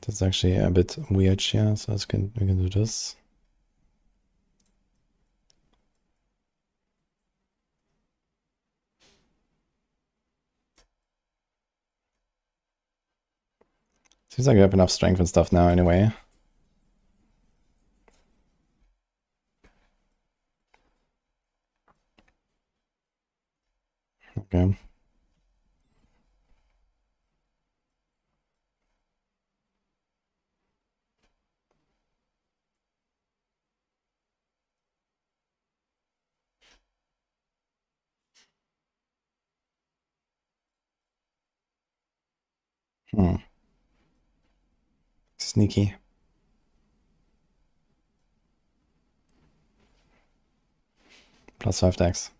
That's actually a bit weird here, so we can do this. Seems like you have enough strength and stuff now anyway. Okay. Sneaky. +5 dex.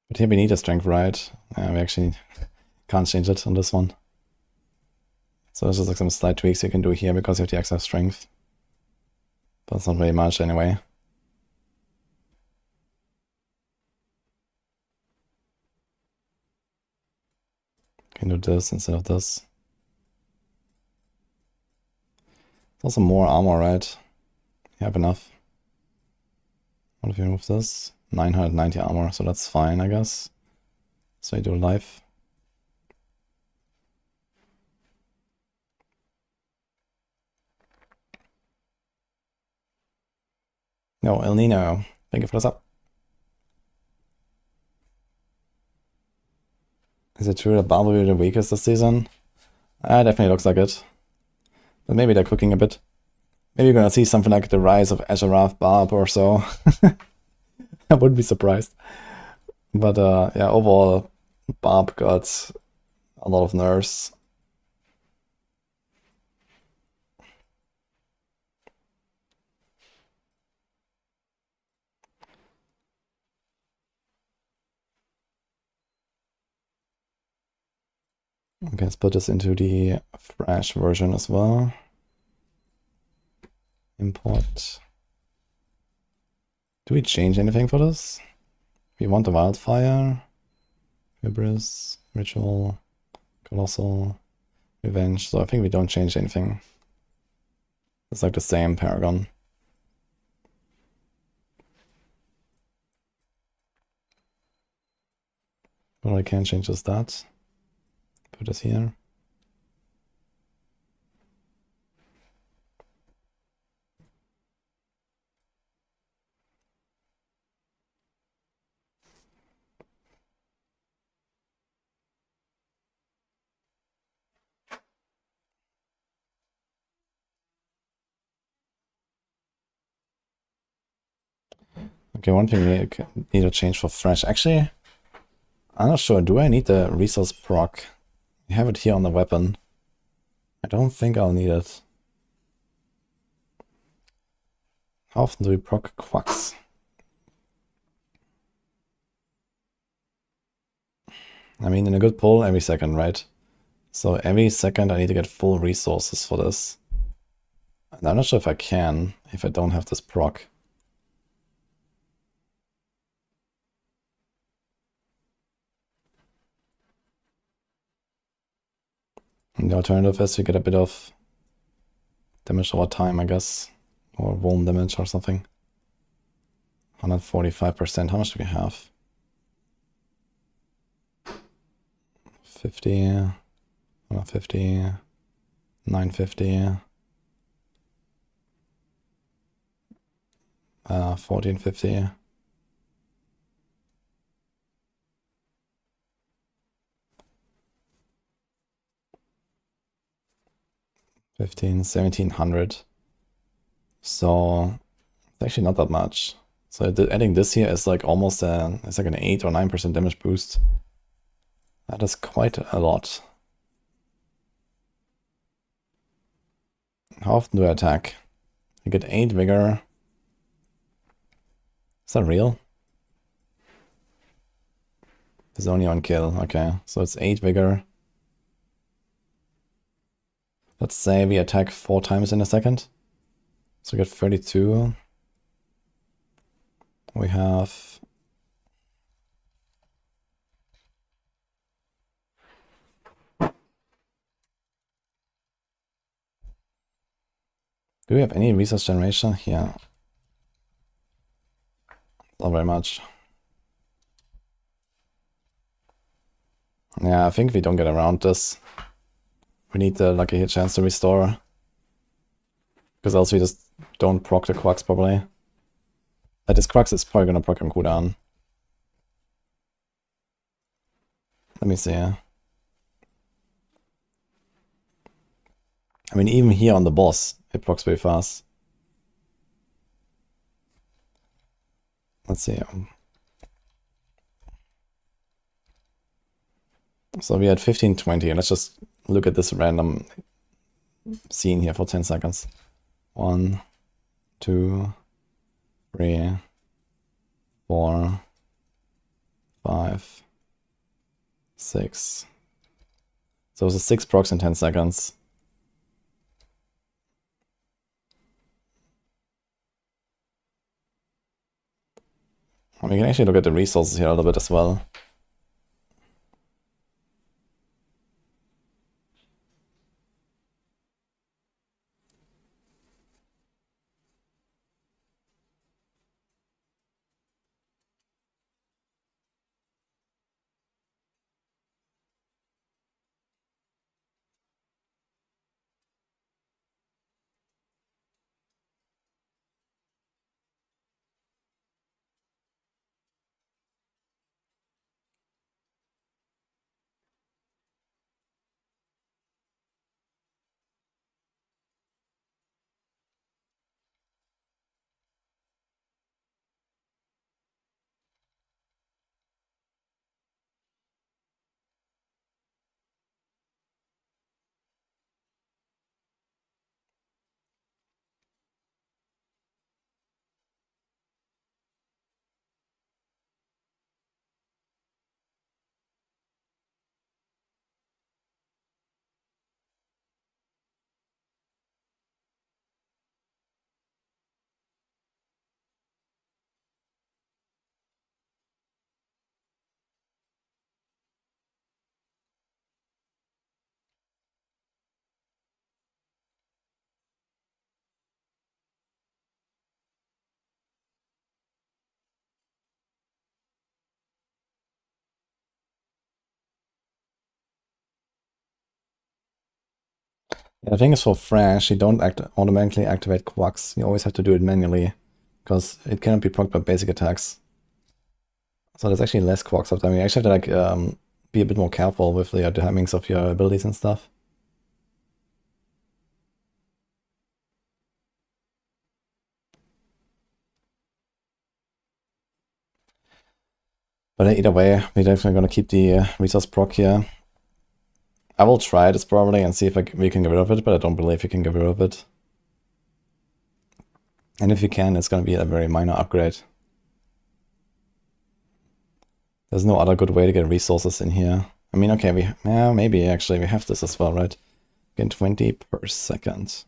But here we need a strength, right? We actually can't change it on this one. So there's just like some slight tweaks you can do here because you have the extra strength. But it's not very much anyway. Can do this instead of this. It's also more armor, right? You have enough. What if you remove this? 990 armor, so that's fine, I guess. So you do life. No, El Nino. Thank you for the sub. Is it true that Barb will be the weakest this season? Definitely looks like it. But maybe they're cooking a bit. Maybe you're gonna see something like the rise of Azarath Barb or so. I wouldn't be surprised. But yeah, overall, Barb got a lot of nerfs. Okay, let's put this into the fresh version as well. Import. Do we change anything for this? We want the Wildfire, Hybris, Ritual, Colossal, Revenge. So I think we don't change anything. It's like the same Paragon. What I can change is that. Put this here. Okay, one thing we need to change for fresh. Actually, I'm not sure. Do I need the resource proc? I have it here on the weapon. I don't think I'll need it. How often do we proc quacks? I mean, in a good pull, every second, right? So every second I need to get full resources for this. And I'm not sure if I can, if I don't have this proc. And the alternative is we get a bit of damage over time, I guess. Or vuln damage or something. 145%. How much do we have? 50, 150, 950, 1450. 1700. So it's actually not that much. So adding this here is like almost it's like an 8 or 9% damage boost. That is quite a lot. How often do I attack? I get 8 vigor. Is that real? It's only on kill. Okay, so it's 8 vigor. Let's say we attack 4 times in a second. So we get 32. We have... Do we have any resource generation? Yeah. Not very much. Yeah, I think we don't get around this. We need the lucky hit chance to restore. Because else we just don't proc the Quacks probably. But this Quacks is probably gonna proc him cooldown. Let me see. I mean, even here on the boss, it procs very fast. Let's see. So we had 15-20. Let's just look at this random scene here for 10 seconds. 1, 2, 3, 4, 5, 6. So it's a 6 procs in 10 seconds. We can actually look at the resources here a little bit as well. Yeah, the thing is for Fresh, you don't automatically activate Quacks. You always have to do it manually, because it cannot be procced by basic attacks. So there's actually less Quacks of time. You actually have to like be a bit more careful with the timings of your abilities and stuff. But either way, we're definitely gonna keep the resource proc here. I will try this probably and see if we can get rid of it, but I don't believe we can get rid of it. And if you can, it's gonna be a very minor upgrade. There's no other good way to get resources in here. I mean, okay, maybe actually we have this as well, right? Again, 20 per second.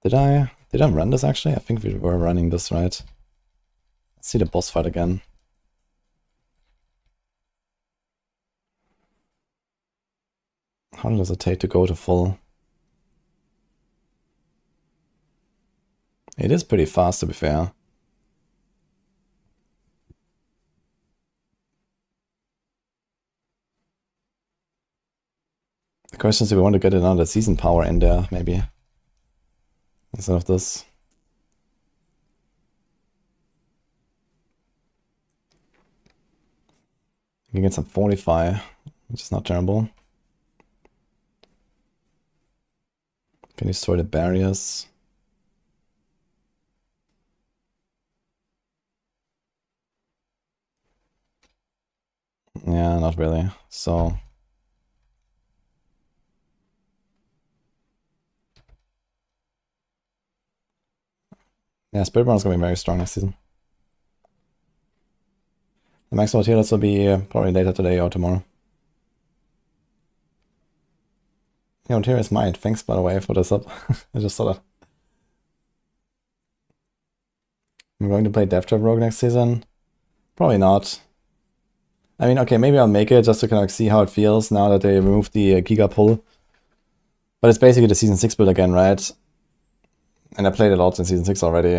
Did I run this actually? I think we were running this, right? Let's see the boss fight again. How long does it take to go to full? It is pretty fast, to be fair. The question is if we want to get another season power in there, maybe. Instead of this. You can get some Fortify, which is not terrible. Can destroy the barriers. Yeah, not really. So yeah, Spiritborn is gonna be very strong next season. The max out here, this will be probably later today or tomorrow. Yeah, here is mine. Thanks, by the way, for this up. I just saw that. I'm going to play Death Trap Rogue next season. Probably not. I mean, okay, maybe I'll make it just to kind of see how it feels now that they removed the Giga pull. But it's basically the Season 6 build again, right? And I played a lot in Season 6 already.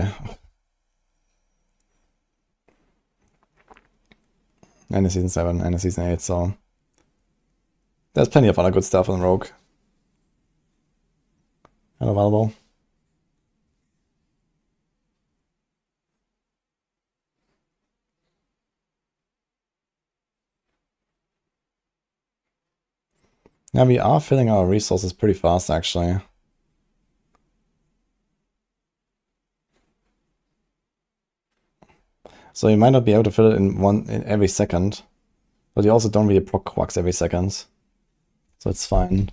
And in Season 7 and in Season 8, so... There's plenty of other good stuff on Rogue. And available. Yeah, we are filling our resources pretty fast, actually. So you might not be able to fill it in every second, but you also don't really proc quacks every second. So it's fine.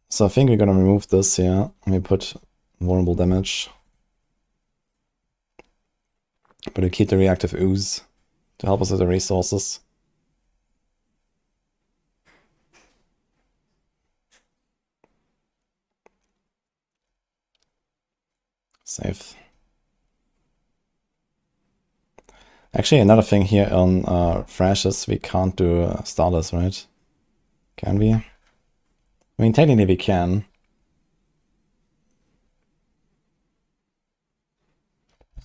So I think we're gonna remove this here. Let me put vulnerable damage. But we keep the reactive ooze to help us with the resources. Save. Actually, another thing here on Thrashes, we can't do starters, right? Can we? I mean, technically we can.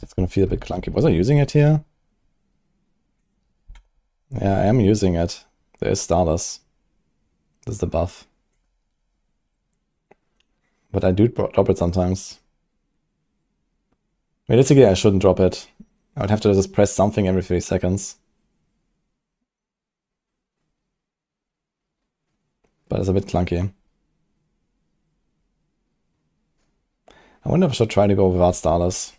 It's gonna feel a bit clunky. Was I using it here? Yeah, I am using it. There is starters. This is the buff. But I do drop it sometimes. Realistically, I shouldn't drop it. I would have to just press something every 3 seconds. But it's a bit clunky. I wonder if I should try to go without starters.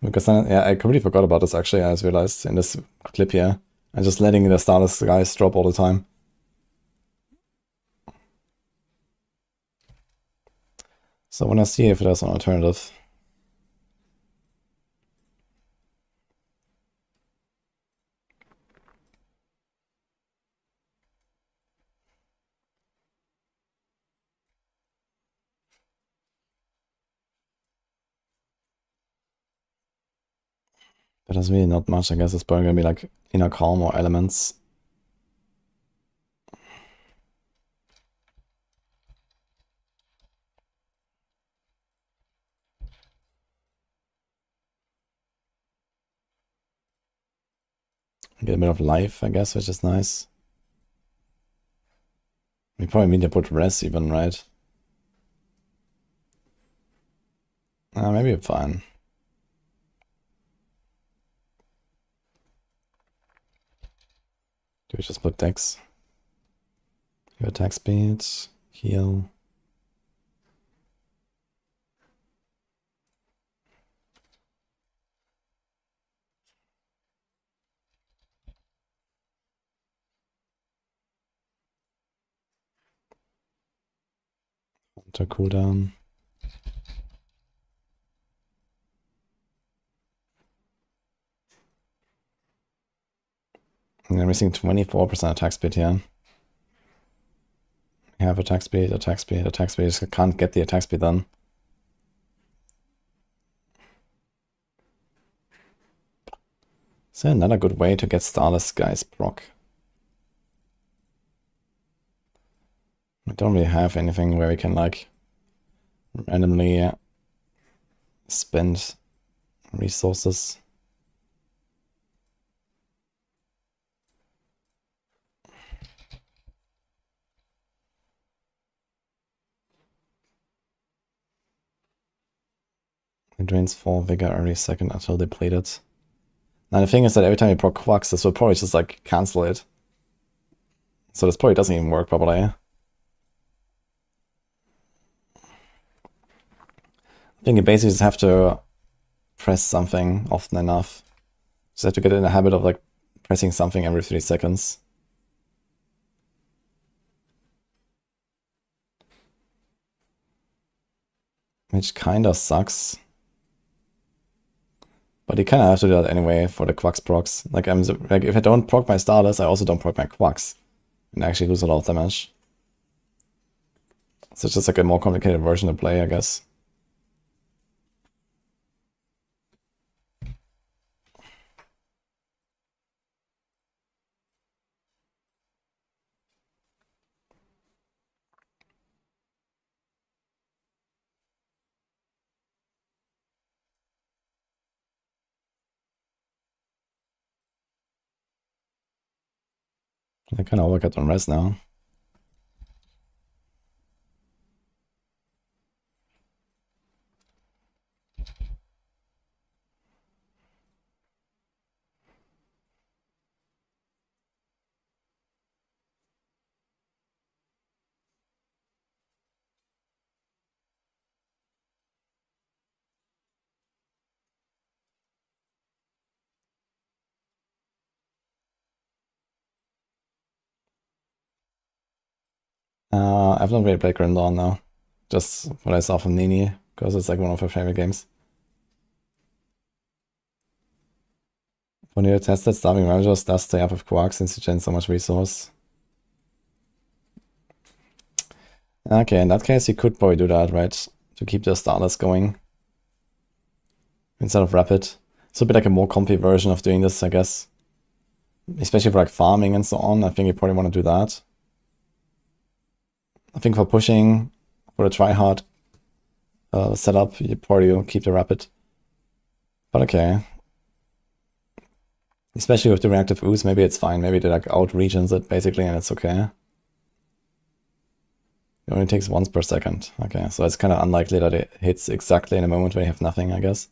Because then, yeah, I completely forgot about this actually, I just realized in this clip here. I'm just letting the starless guys drop all the time. So I want to see if there's an alternative. But there's really not much. I guess it's probably gonna be like inner calm or elements. Get a bit of life, I guess, which is nice. We probably need to put res even, right? Maybe fine. Do we just put dex? Your attack speed, heal. Counter cooldown. And I'm missing 24% attack speed here. We have attack speed, attack speed, attack speed. Just can't get the attack speed done. Is there another good way to get starless guys proc? We don't really have anything where we can like randomly spend resources. It drains 4 vigor every second until depleted. Now the thing is that every time you proc Quacks, this will probably just like cancel it. So this probably doesn't even work properly. I think you basically just have to press something often enough. Just have to get in the habit of like pressing something every 3 seconds. Which kinda sucks. But you kinda have to do that anyway for the Quacks procs. Like if I don't proc my starters, I also don't proc my Quacks. And I actually lose a lot of damage. So it's just like a more complicated version to play, I guess. I kind of overcut on res now. I've not really played Grim Dawn now. Just what I saw from Nini, because it's like one of her favorite games. When you tested, starving Ravagers does stay up with Quark since you gen so much resource. Okay, in that case you could probably do that, right? To keep the starters going. Instead of Rapid. This would be like a more comfy version of doing this, I guess. Especially for like farming and so on, I think you probably want to do that. I think for pushing, for the tryhard setup, you probably keep the Rapid. But okay. Especially with the reactive ooze, maybe it's fine. Maybe they like out-regions it basically and it's okay. It only takes once per second. Okay, so it's kind of unlikely that it hits exactly in a moment when you have nothing, I guess.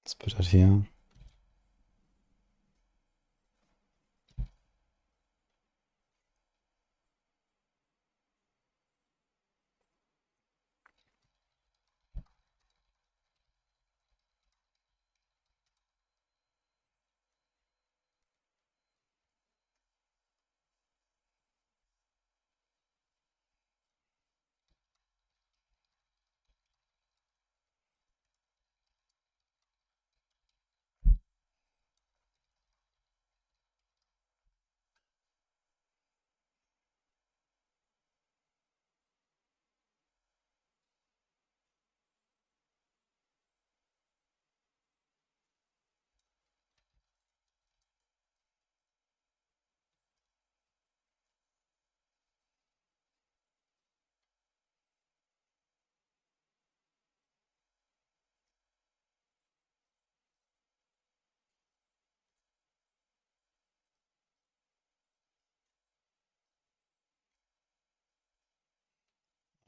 Let's put it here.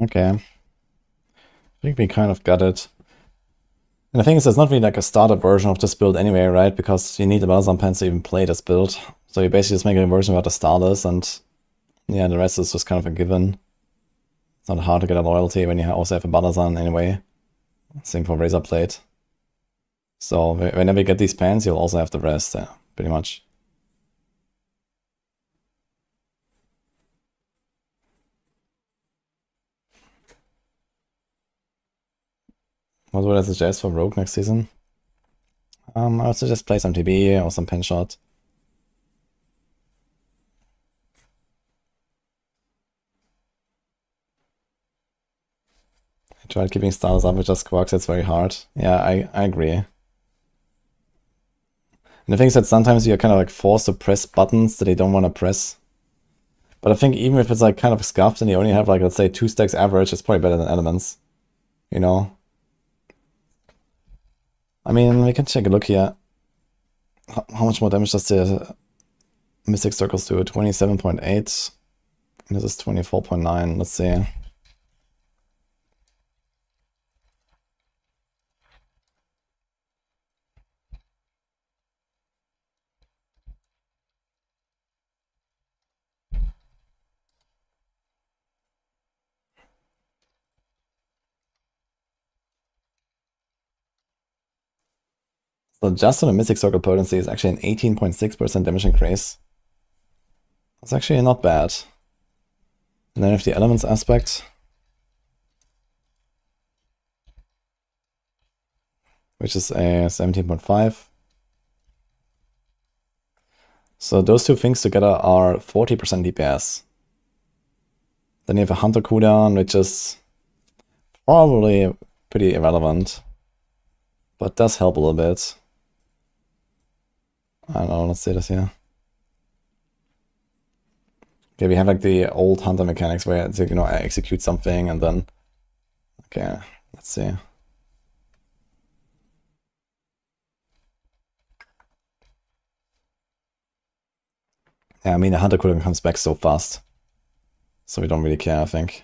Okay. I think we kind of got it. And the thing is, there's not really like a starter version of this build anyway, right? Because you need the Balazan pens to even play this build. So you basically just make a version without the starters, and yeah, the rest is just kind of a given. It's not hard to get a loyalty when you also have a Balazan anyway. Same for Razor Plate. So whenever you get these pens, you'll also have the rest, yeah, pretty much. What would I suggest for Rogue next season? I would suggest play some TB or some pen shot. I tried keeping stars up with just Quarks, it's very hard. Yeah, I agree. And the thing is that sometimes you're kind of like forced to press buttons that you don't want to press. But I think even if it's like kind of scuffed and you only have like, let's say 2 stacks average, it's probably better than elements. You know? I mean, we can take a look here. How much more damage does the Mystic Circles do? 27.8. This is 24.9. Let's see. So just on the Mystic Circle potency is actually an 18.6% damage increase. That's actually not bad. And then if the elements aspect, which is a 17.5. So those two things together are 40% DPS. Then you have a Hunter cooldown, which is probably pretty irrelevant, but does help a little bit. I don't know, let's see this here. Okay, we have like the old Hunter mechanics where it's, you know, I execute something and then... Okay, let's see. Yeah, I mean, the Hunter cooldown comes back so fast, so we don't really care, I think.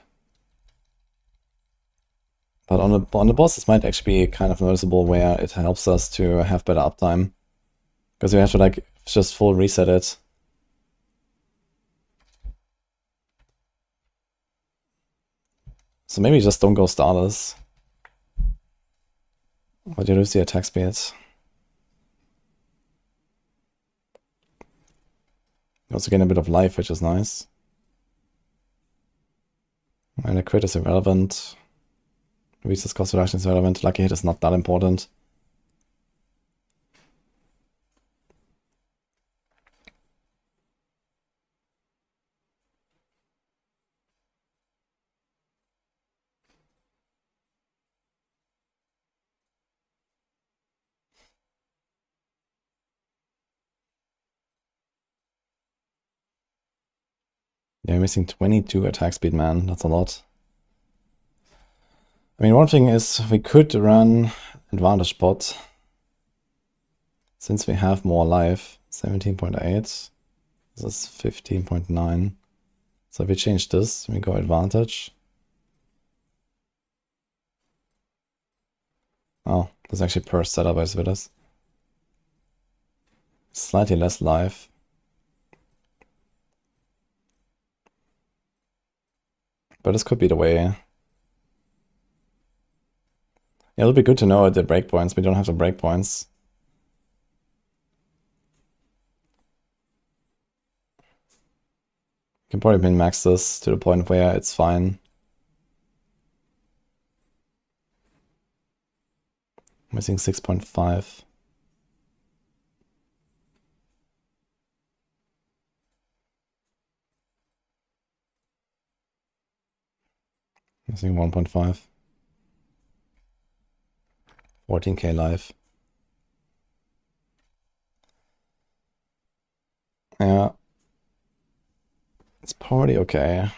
But on the boss, this might actually be kind of noticeable where it helps us to have better uptime. Because we have to like just full reset it. So maybe just don't go starters. But you lose the attack speed. You also gain a bit of life, which is nice. And the crit is irrelevant. Resource cost reduction is irrelevant. Lucky hit is not that important. Yeah, we're missing 22 attack speed, man. That's a lot. I mean, one thing is we could run advantage pot. Since we have more life. 17.8. This is 15.9. So if we change this, we go advantage. Oh, there's actually per setup as with us. Slightly less life. But this could be the way. Yeah, it'll be good to know at the breakpoints. We don't have the breakpoints. Can probably min-max this to the point where it's fine. Missing 6.5. Missing 1.5. 14k life. Yeah. It's probably okay.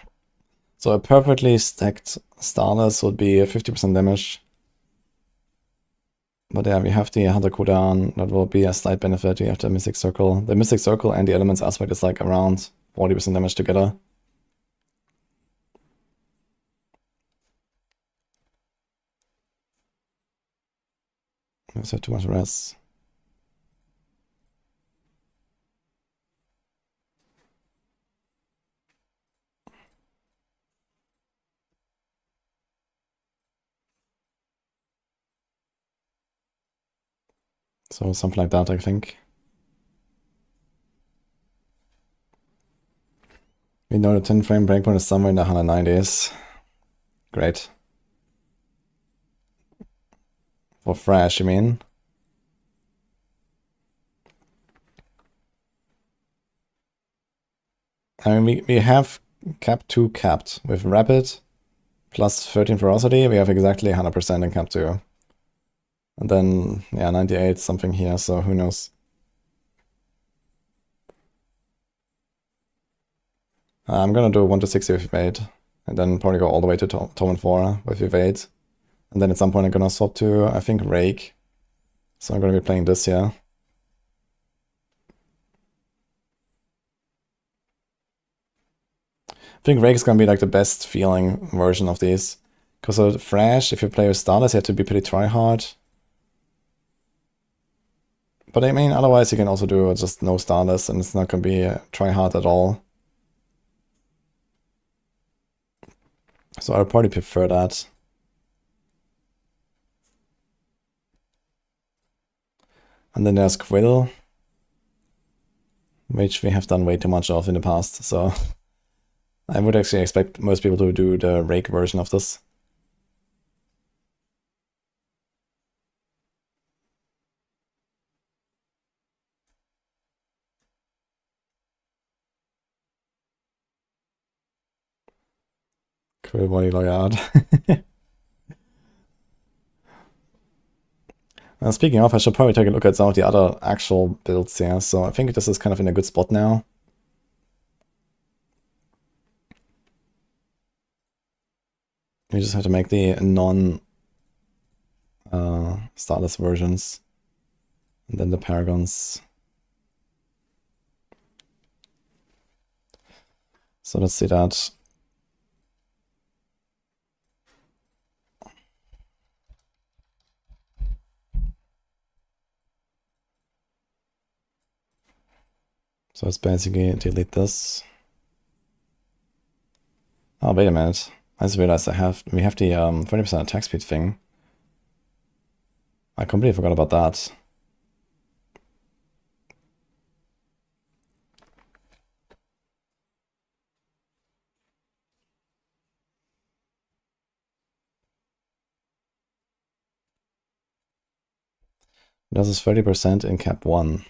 So a perfectly stacked starters would be 50% damage. But yeah, we have the Hunter cooldown. That will be a slight benefit. We have the Mystic Circle. The Mystic Circle and the Elements aspect is like around 40% damage together. I also have too much rest. So something like that, I think. We know the 10 frame breakpoint is somewhere in the 190s. Great. For fresh, you mean? I mean, we have cap 2 capped. With rapid plus 13 ferocity, we have exactly 100% in cap 2. And then, yeah, 98 something here, so who knows. I'm gonna do 1 to 60 with evade, and then probably go all the way to Torment 4 with evade. And then at some point I'm gonna swap to, I think, Rake. So I'm gonna be playing this here. I think Rake is gonna be like the best feeling version of these. Because of Thrash, if you play with starters, you have to be pretty try-hard. But I mean, otherwise you can also do just no starters, and it's not gonna be try-hard at all. So I'd probably prefer that. And then there's Quill, which we have done way too much of in the past, so I would actually expect most people to do the Rake version of this. Cool body layout. Speaking of, I should probably take a look at some of the other actual builds here. So I think this is kind of in a good spot now. You just have to make the non-starless versions. And then the paragons. So let's see that. So it's basically delete this. Oh, wait a minute. I just realized we have the 20% attack speed thing. I completely forgot about that. This is 30% in cap 1.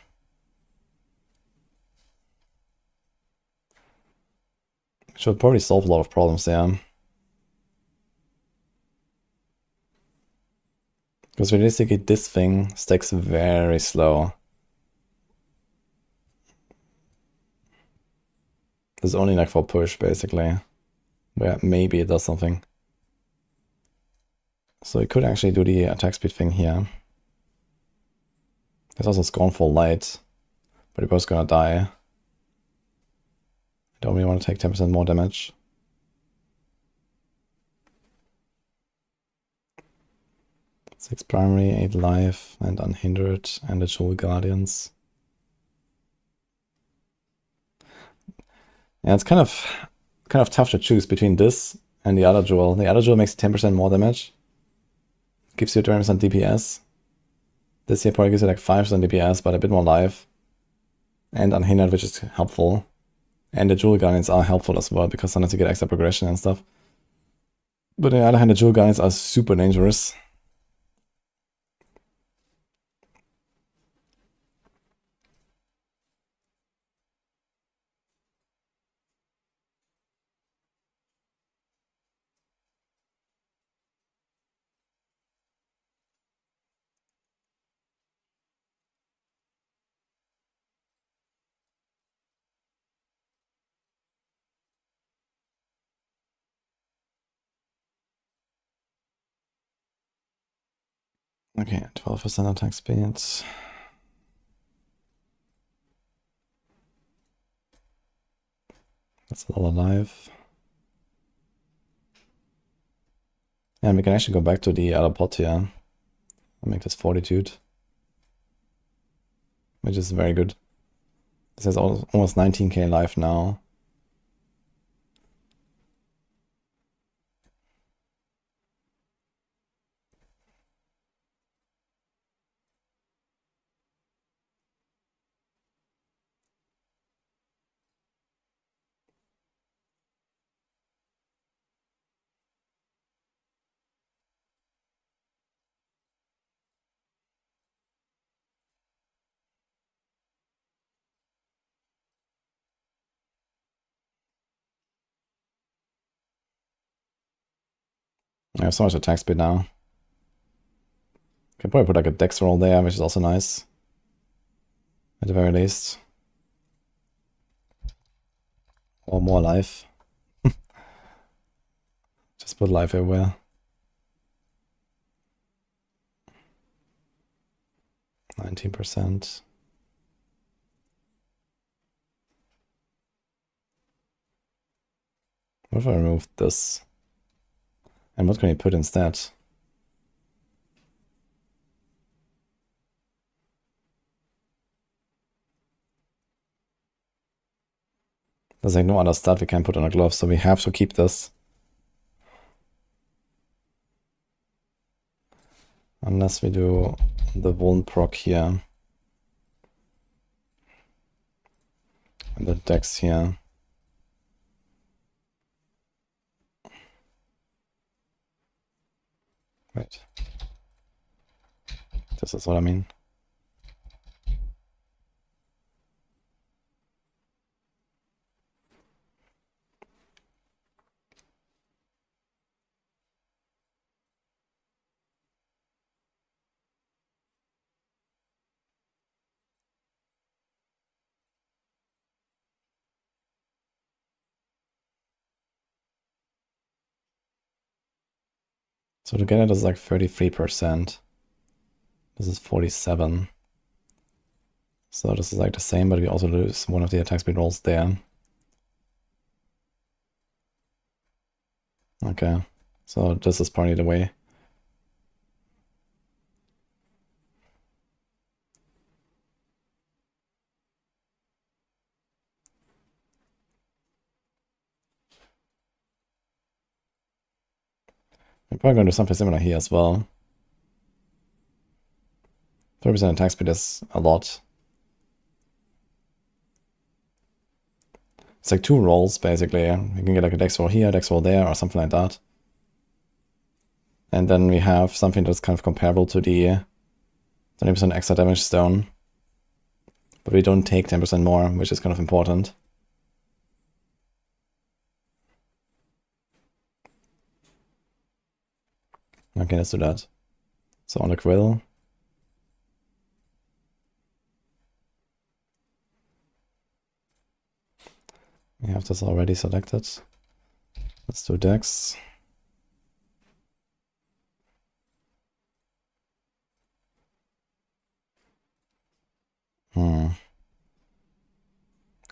Should probably solve a lot of problems there. Because realistically, this thing stacks very slow. There's only like for push, basically. Where maybe it does something. So it could actually do the attack speed thing here. There's also Scornful Light. But you're both gonna die. I don't really want to take 10% more damage. Six primary, 8 life, and unhindered, and the Jewel Guardians. Yeah, it's kind of tough to choose between this and the other jewel. The other jewel makes 10% more damage. Gives you 20% DPS. This here probably gives you like 5% DPS, but a bit more life. And unhindered, which is helpful. And the Jewel Guardians are helpful as well, because sometimes you get extra progression and stuff. But on the other hand, the Jewel Guardians are super dangerous. Okay, 12% attack speed. That's a lot of life. And we can actually go back to the other pot here and make this Fortitude, which is very good. This has almost 19k life now. I have so much attack speed now. Can probably put like a dex roll there, which is also nice. At the very least. Or more life. Just put life everywhere. 19%. What if I remove this? And what can we put instead? There's like no other stat we can put on a glove, so we have to keep this. Unless we do the Vuln proc here. And the dex here. Wait. This is what I mean. So to get it is like 33%. This is 47. So this is like the same, but we also lose one of the attack speed rolls there. Okay, so this is probably the way. We're probably going to do something similar here as well. 30% attack speed is a lot. It's like 2 rolls, basically. You can get like a dex roll here, dex roll there, or something like that. And then we have something that's kind of comparable to the 20% extra damage stone. But we don't take 10% more, which is kind of important. Okay, let's do that. So on the quill. We have this already selected. Let's do dex.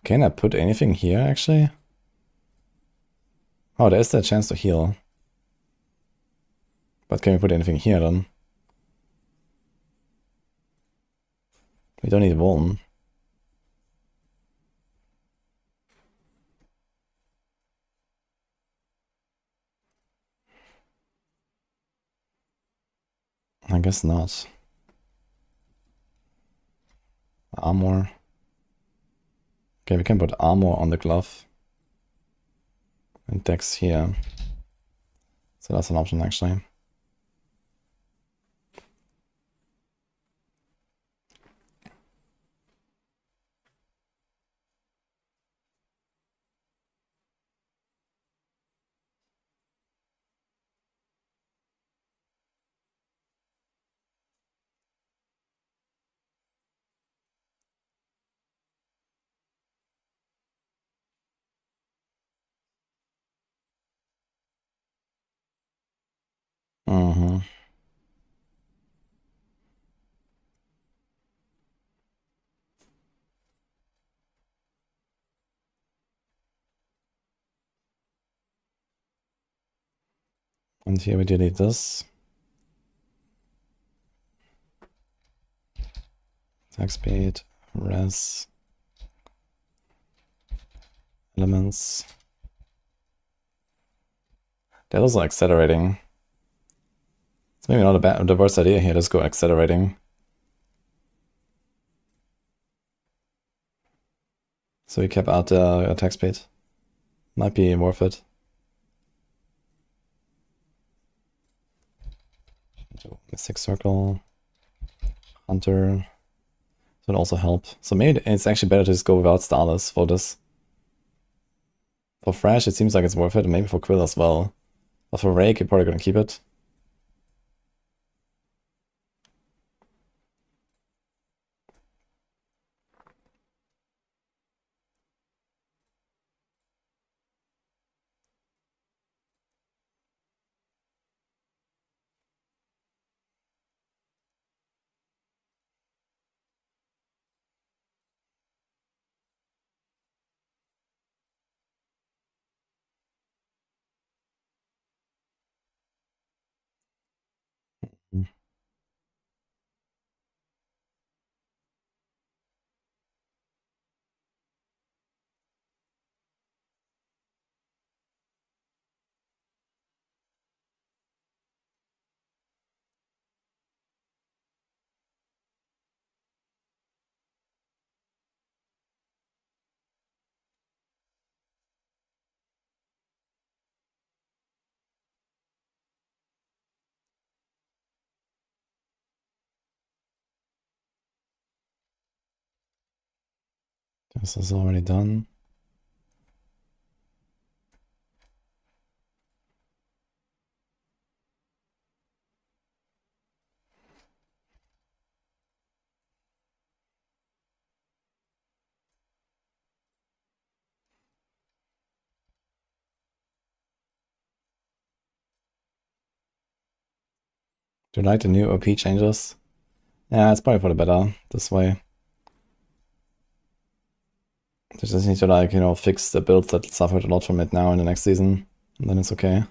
Can I put anything here, actually? Oh, there is that chance to heal. But can we put anything here, then? We don't need Vuln. I guess not. Armor. Okay, we can put armor on the glove. And dex here. So that's an option, actually. Mm-hmm. And here we delete this. Attack speed, res, elements. That is accelerating. It's maybe not the worst idea here. Let's go accelerating. So we cap out the attack speed. Might be worth it. Mystic Circle, Hunter. Would also help. So maybe it's actually better to just go without Starless for this. For Thrash, it seems like it's worth it, and maybe for Quill as well. But for Rake, you're probably gonna keep it. This is already done. Do you like the new OP changes? Yeah, it's probably for the better this way. They just need to, like, you know, fix the builds that suffered a lot from it now in the next season, and then it's okay.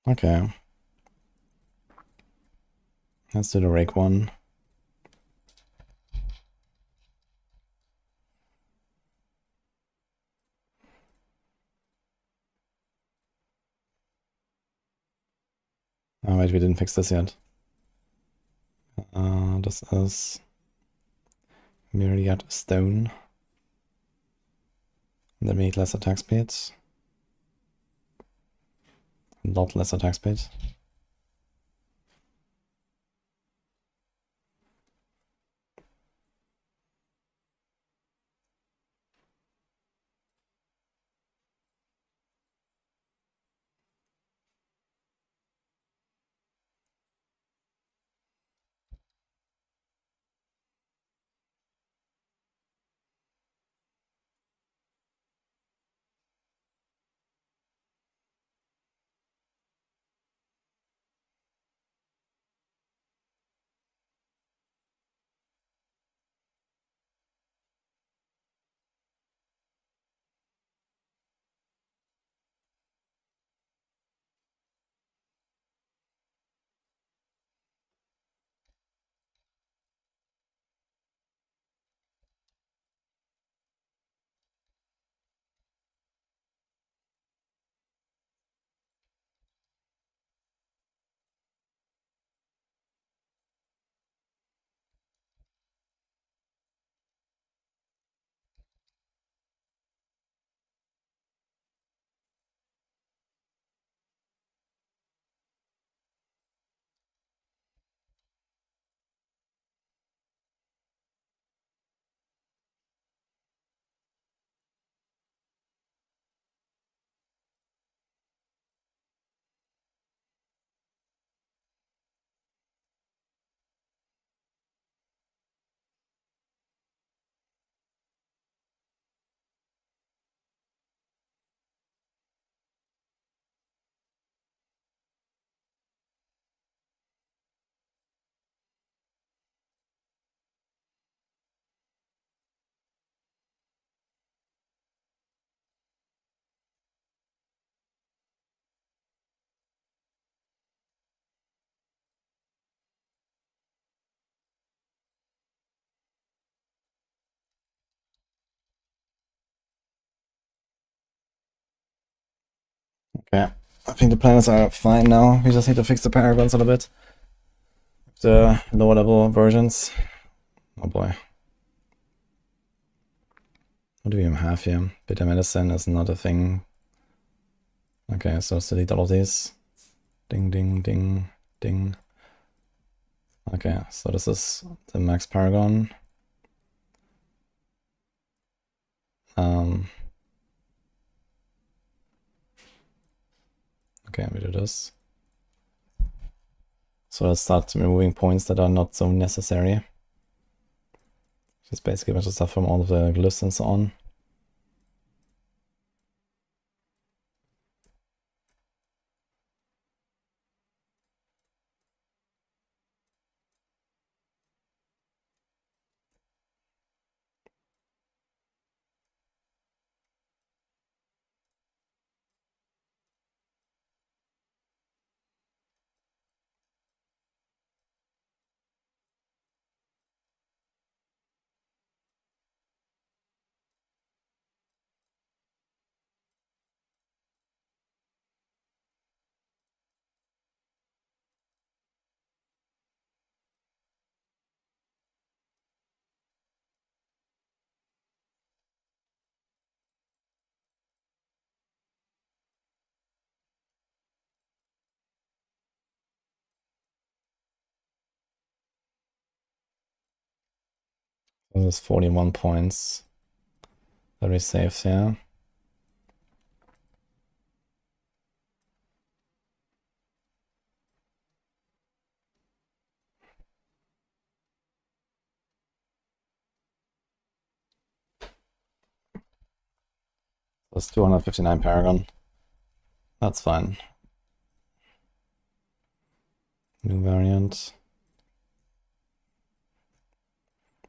Okay. Let's do the rake one. Oh wait, we didn't fix this yet. Das ist Myriad Stone. Then we need less attack speed. A lot less attack speed. Okay, I think the planners are fine now. We just need to fix the paragons a little bit. The lower level versions. Oh boy. What do we even have here? Bitter medicine is not a thing. Okay, so let's delete all of these. Ding, ding, ding, ding. Okay, so this is the max paragon. Okay, we do this. So let's start removing points that are not so necessary. Just basically a bunch of stuff from all of the glyphs and so on. This is 41 points that we saved here. That's 259 Paragon. That's fine. New variant.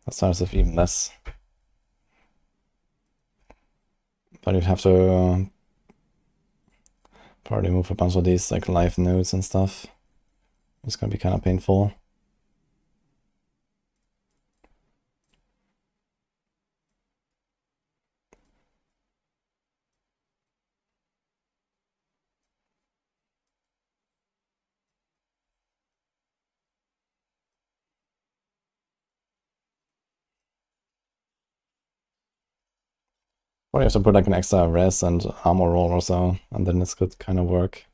That starts with even less. But you'd have to probably move a bunch of these like live nodes and stuff. It's gonna be kind of painful. Probably have to put like an extra res and armor roll or so, and then this could kind of work.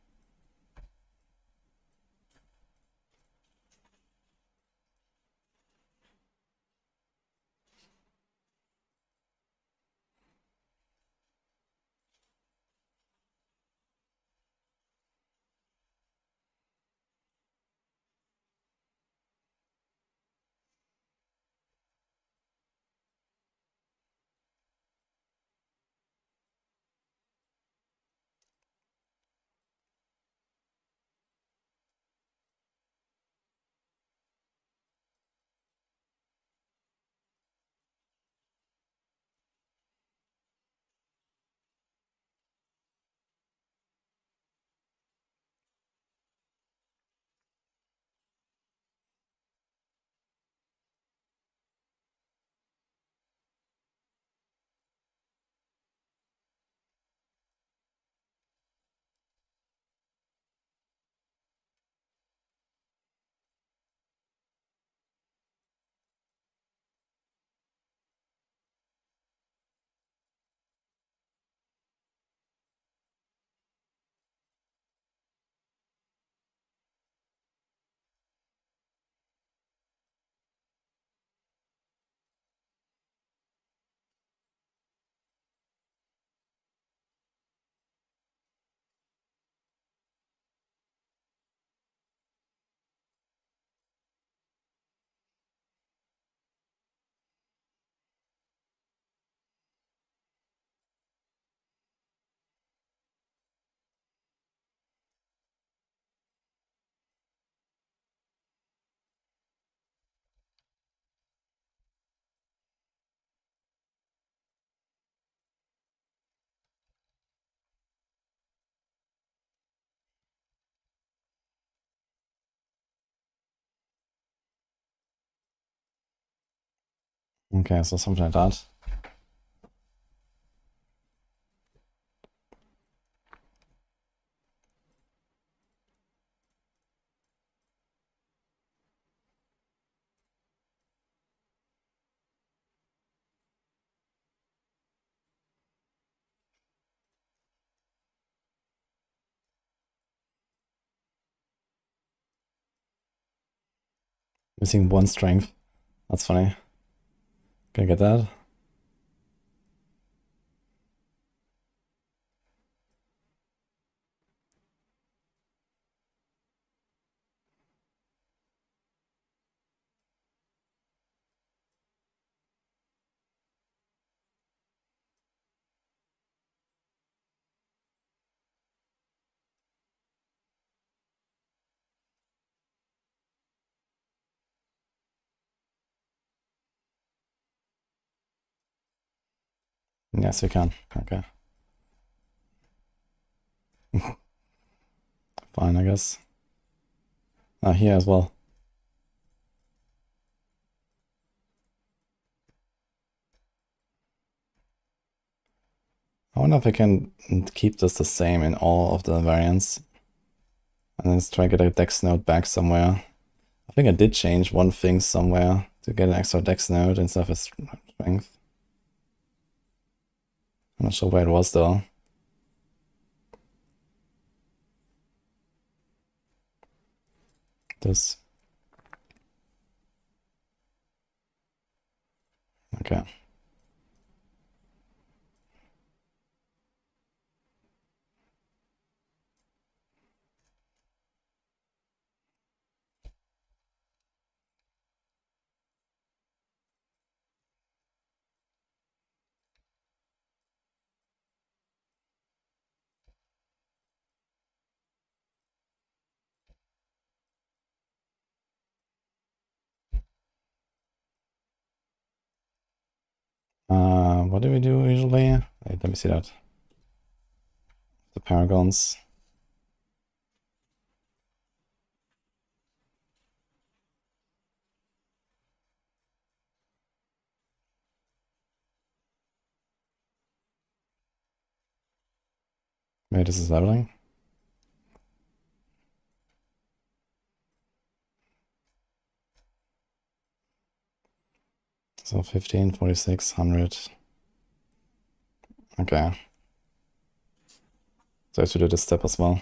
Okay, so something like that. Missing one strength. That's funny. Can I get that? Yes, we can. Okay. Fine, I guess. Here as well. I wonder if I can keep this the same in all of the variants. And then let's try to get a dex node back somewhere. I think I did change one thing somewhere to get an extra dex node instead of a strength. I'm not sure where it was though. This. Okay. What do we do usually? Wait, let me see that. The paragons. Wait, this is leveling? So 15, 46, 100. Okay. So I should do this step as well.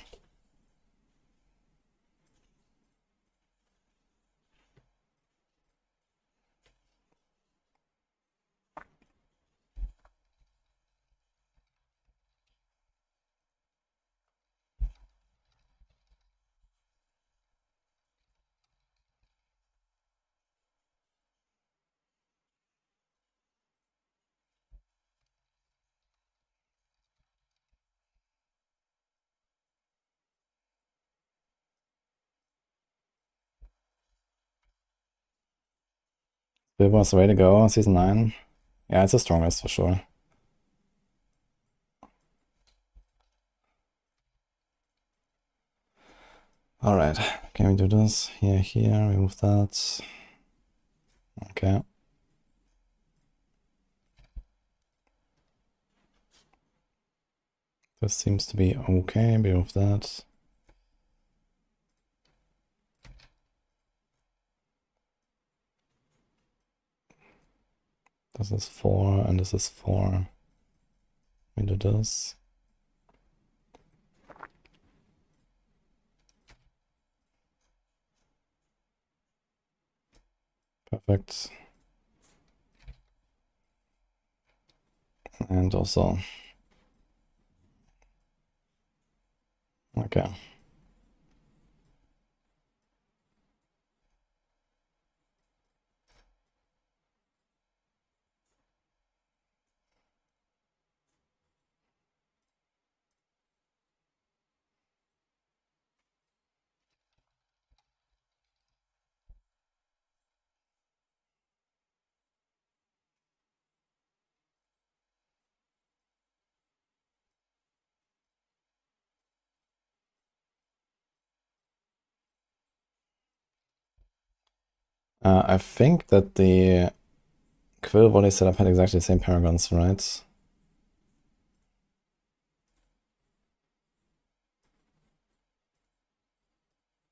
Spiritborn's the way to go, season 9. Yeah, it's the strongest for sure. Alright, can we do this? Here, remove that. Okay. This seems to be okay, remove that. This is 4 and this is 4. We do this. Perfect. And also. Okay. I think that the Quill Volley setup had exactly the same paragons, right?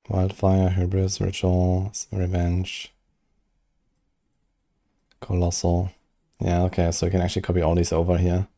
Wildfire, Hubris, Ritual, Revenge, Colossal. Yeah, okay, so you can actually copy all these over here.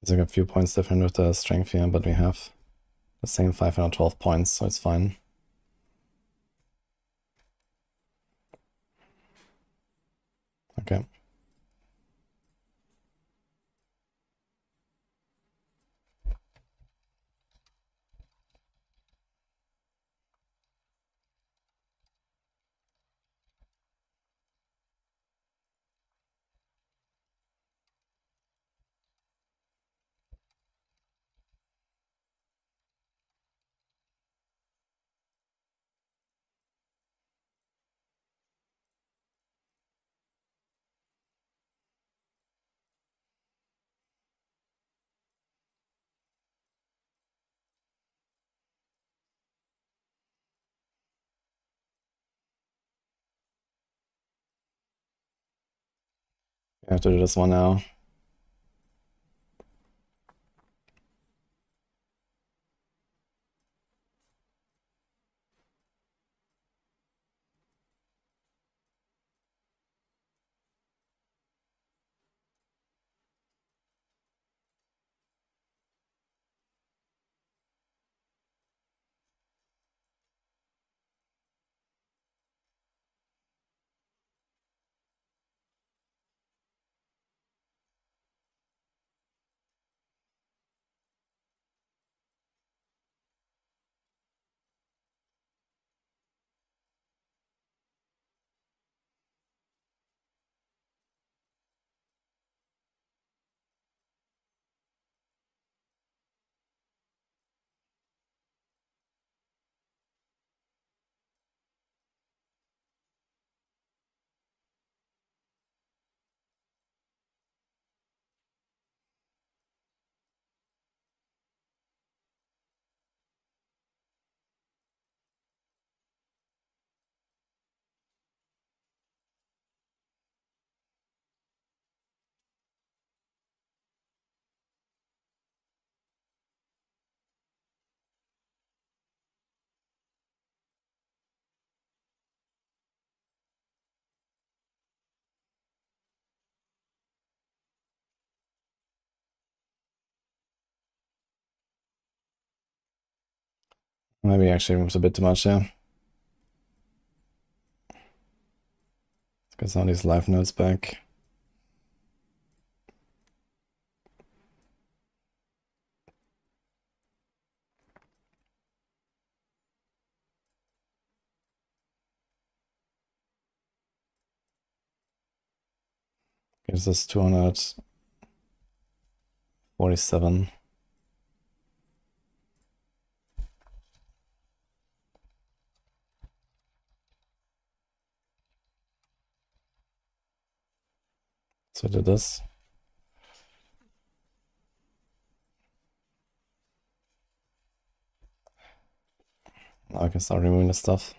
It's like a few points different with the strength here, but we have the same 512 points, so it's fine. Okay. I have to do this one now. Maybe actually moves a bit too much, yeah. Let's get some of these life notes back. Gives us 247. So do this. Now I can start removing the stuff.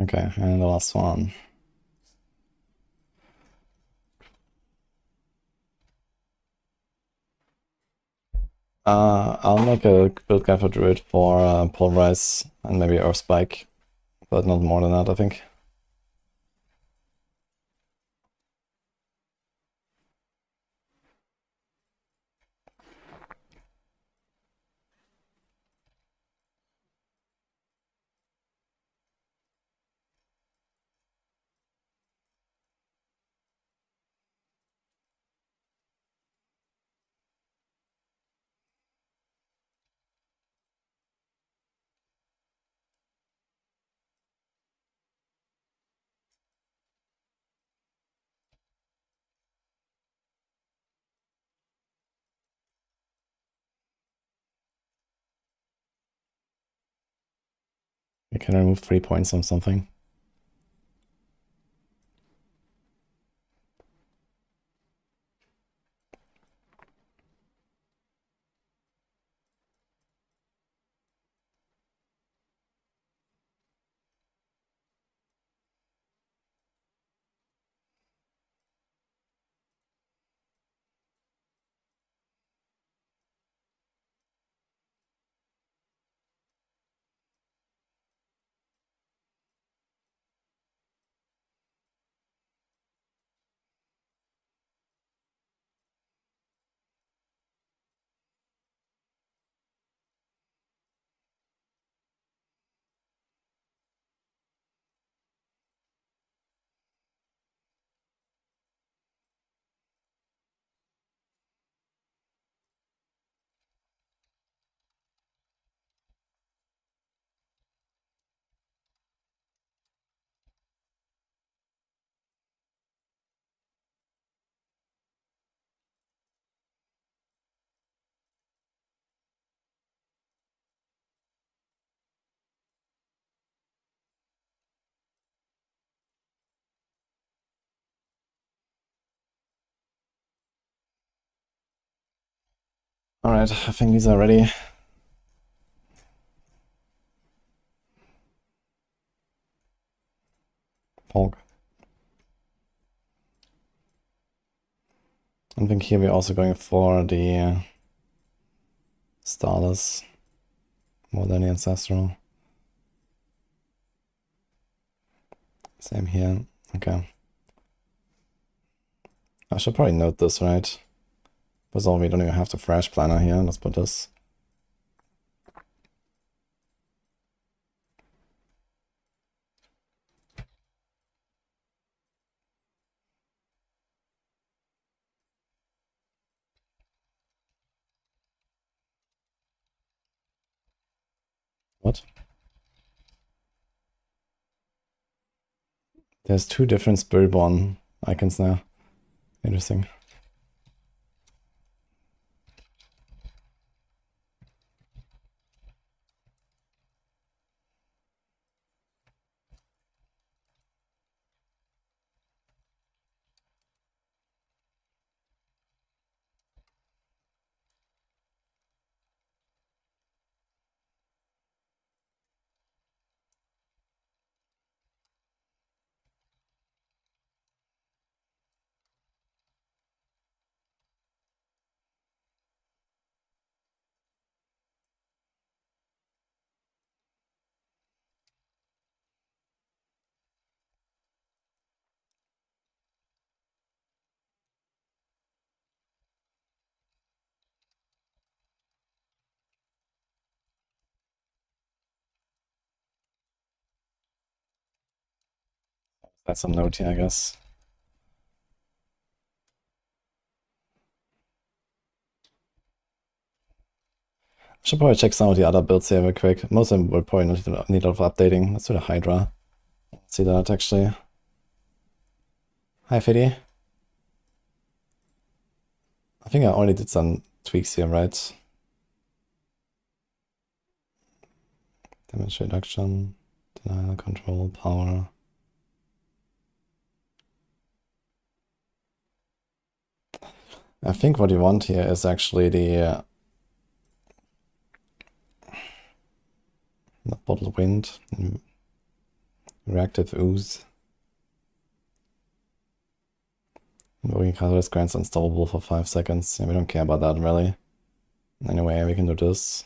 Okay, and the last one. I'll make a build guide for Druid for Pulverize and maybe Earth Spike, but not more than that, I think. You can remove 3 points on something. Alright, I think these are ready. Polk. I think here we're also going for the Starless more than the Ancestral. Same here. Okay. I should probably note this, right? First of all, we don't even have the Fresh Planner here. Let's put this. What? There's two different Spiritborn icons now. Interesting. That's some note here, I guess. Should probably check some of the other builds here real quick. Most of them will probably need a lot of updating. Let's do the Hydra. Let's see that actually. Hi, Fiddy. I think I already did some tweaks here, right? Damage reduction, denial, control, power. I think what you want here is actually the bottled wind, reactive ooze. Invoking Catalyst grants unstoppable for 5 seconds. Yeah, we don't care about that really. Anyway, we can do this.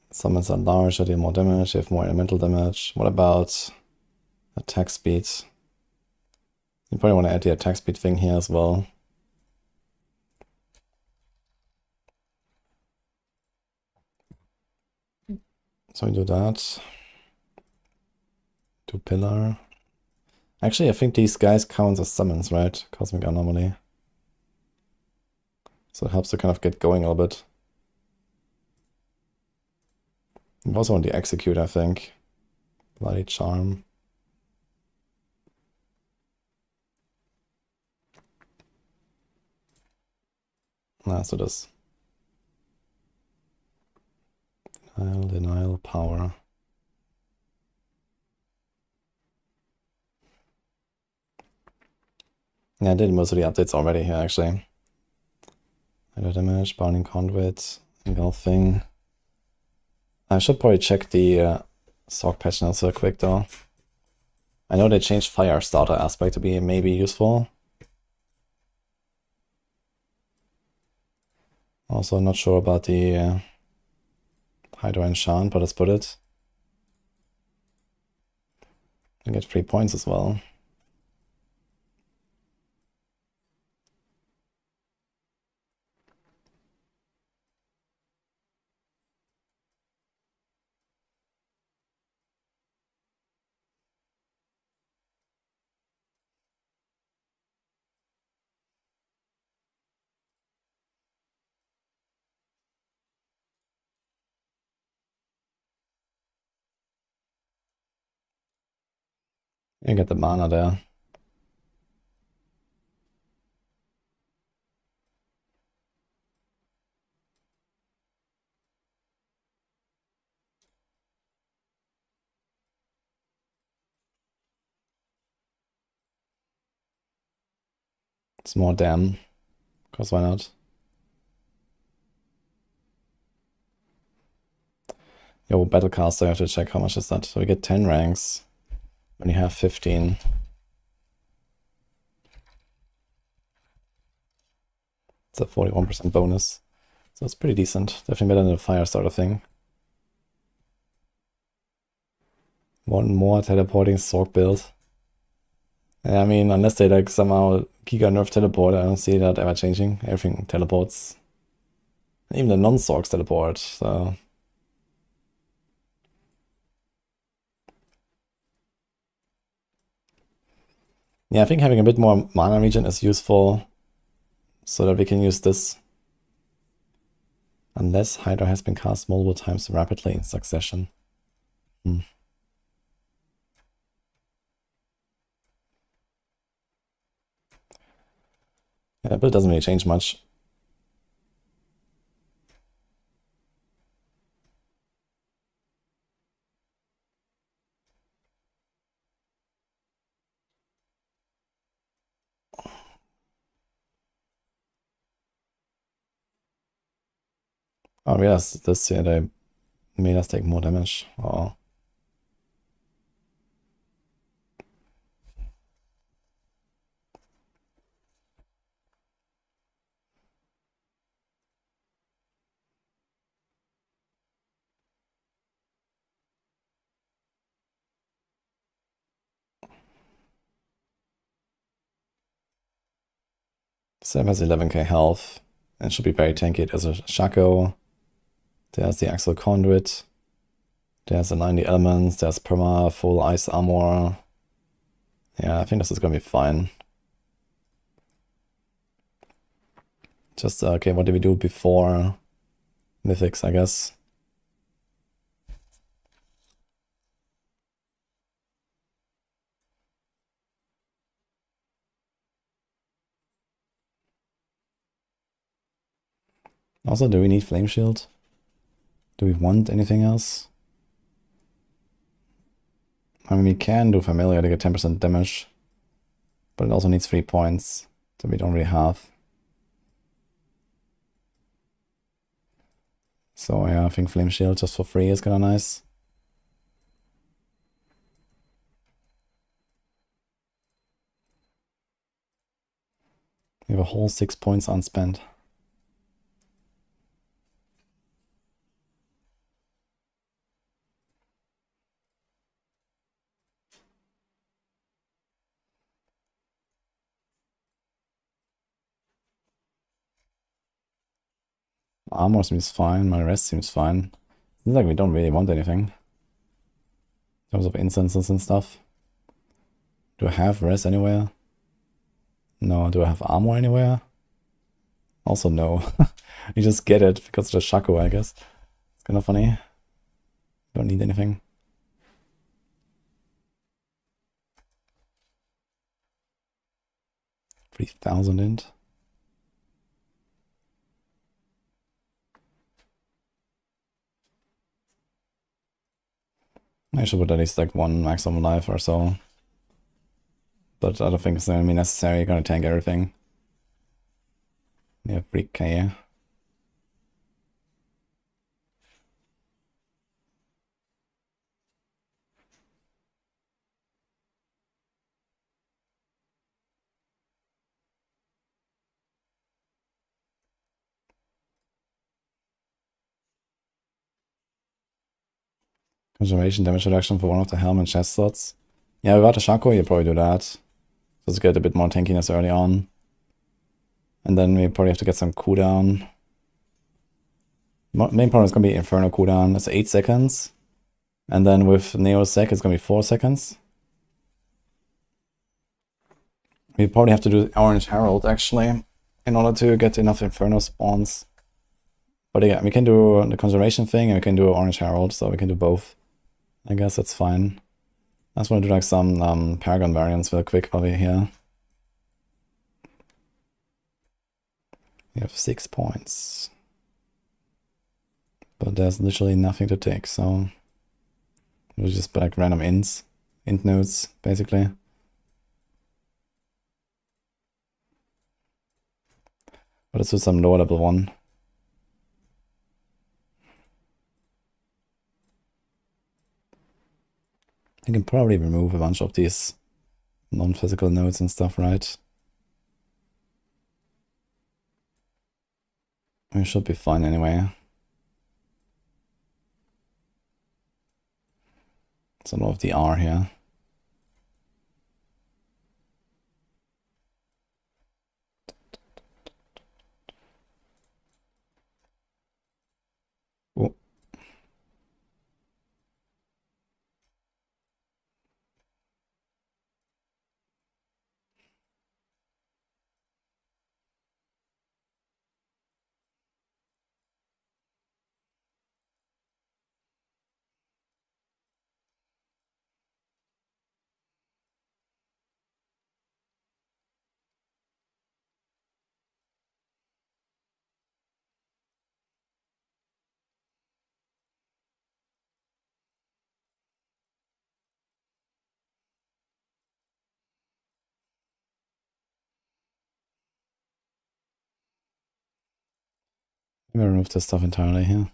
Summons are larger, deal more damage, you have more elemental damage. What about attack speed? You probably want to add the attack speed thing here as well. So we do that. Do pillar. Actually, I think these guys count as summons, right? Cosmic Anomaly. So it helps to kind of get going a little bit. We also want to execute, I think. Bloody Charm. Let's do this. Denial, power. Yeah, I did most of the updates already here, actually. Hydro damage, Bounding Conduit, Engulfing. I should probably check the Sorc patch notes real quick, though. I know they changed Fire Starter aspect to be maybe useful. Also, not sure about the Hydro Enchant, but let's put it. I get 3 points as well. You get the mana there. It's more damn. Because why not? Yo, Battlecaster, I have to check how much is that. So we get 10 ranks when you have 15. It's a 41% bonus. So it's pretty decent. Definitely better than the fire starter thing. One more teleporting Sorc build. Yeah, I mean, unless they like somehow Giga nerf teleport, I don't see that ever changing. Everything teleports. Even the non-Sorcs teleport, so... Yeah, I think having a bit more mana regen is useful, so that we can use this. Unless Hydra has been cast multiple times rapidly in succession. Yeah, but it doesn't really change much. Oh yes, this year they made us take more damage. Oh. Sam has 11k health and should be very tanky. There's a Shaco. There's the Exile Conduit. There's the 90 elements. There's Perma, full ice armor. Yeah, I think this is gonna be fine. Just, okay, what did we do before Mythics, I guess? Also, do we need Flame Shield? Do we want anything else? I mean, we can do Familiar to get 10% damage, but it also needs 3 points that we don't really have. So yeah, I think Flame Shield just for free is kinda nice. We have a whole 6 points unspent. Armor seems fine, my rest seems fine. Seems like we don't really want anything in terms of instances and stuff. Do I have rest anywhere? No. Do I have armor anywhere? Also no. You just get it because of the Shaco, I guess. It's kind of funny. Don't need anything. 3,000 int. I should put at least like 1 maximum life or so. But I don't think it's gonna be necessary. You're gonna tank everything. Yeah, 3k. Conjuration damage reduction for one of the helm and chest slots. Yeah, without the Shaco, you probably do that. Just get a bit more tankiness early on. And then we probably have to get some cooldown. Main problem is going to be Inferno cooldown. It's 8 seconds. And then with Neo Sec, it's going to be 4 seconds. We probably have to do Orange Herald, actually, in order to get enough Inferno spawns. But yeah, we can do the Conjuration thing, and we can do Orange Herald, so we can do both. I guess that's fine. I just want to do like some Paragon variants real quick while we're here. We have 6 points. But there's literally nothing to take, so we'll just like random int nodes, basically. But let's do some lower level one. I can probably remove a bunch of these non-physical nodes and stuff, right? We should be fine anyway. It's a lot of the R here. Oh. I'm gonna remove this stuff entirely here.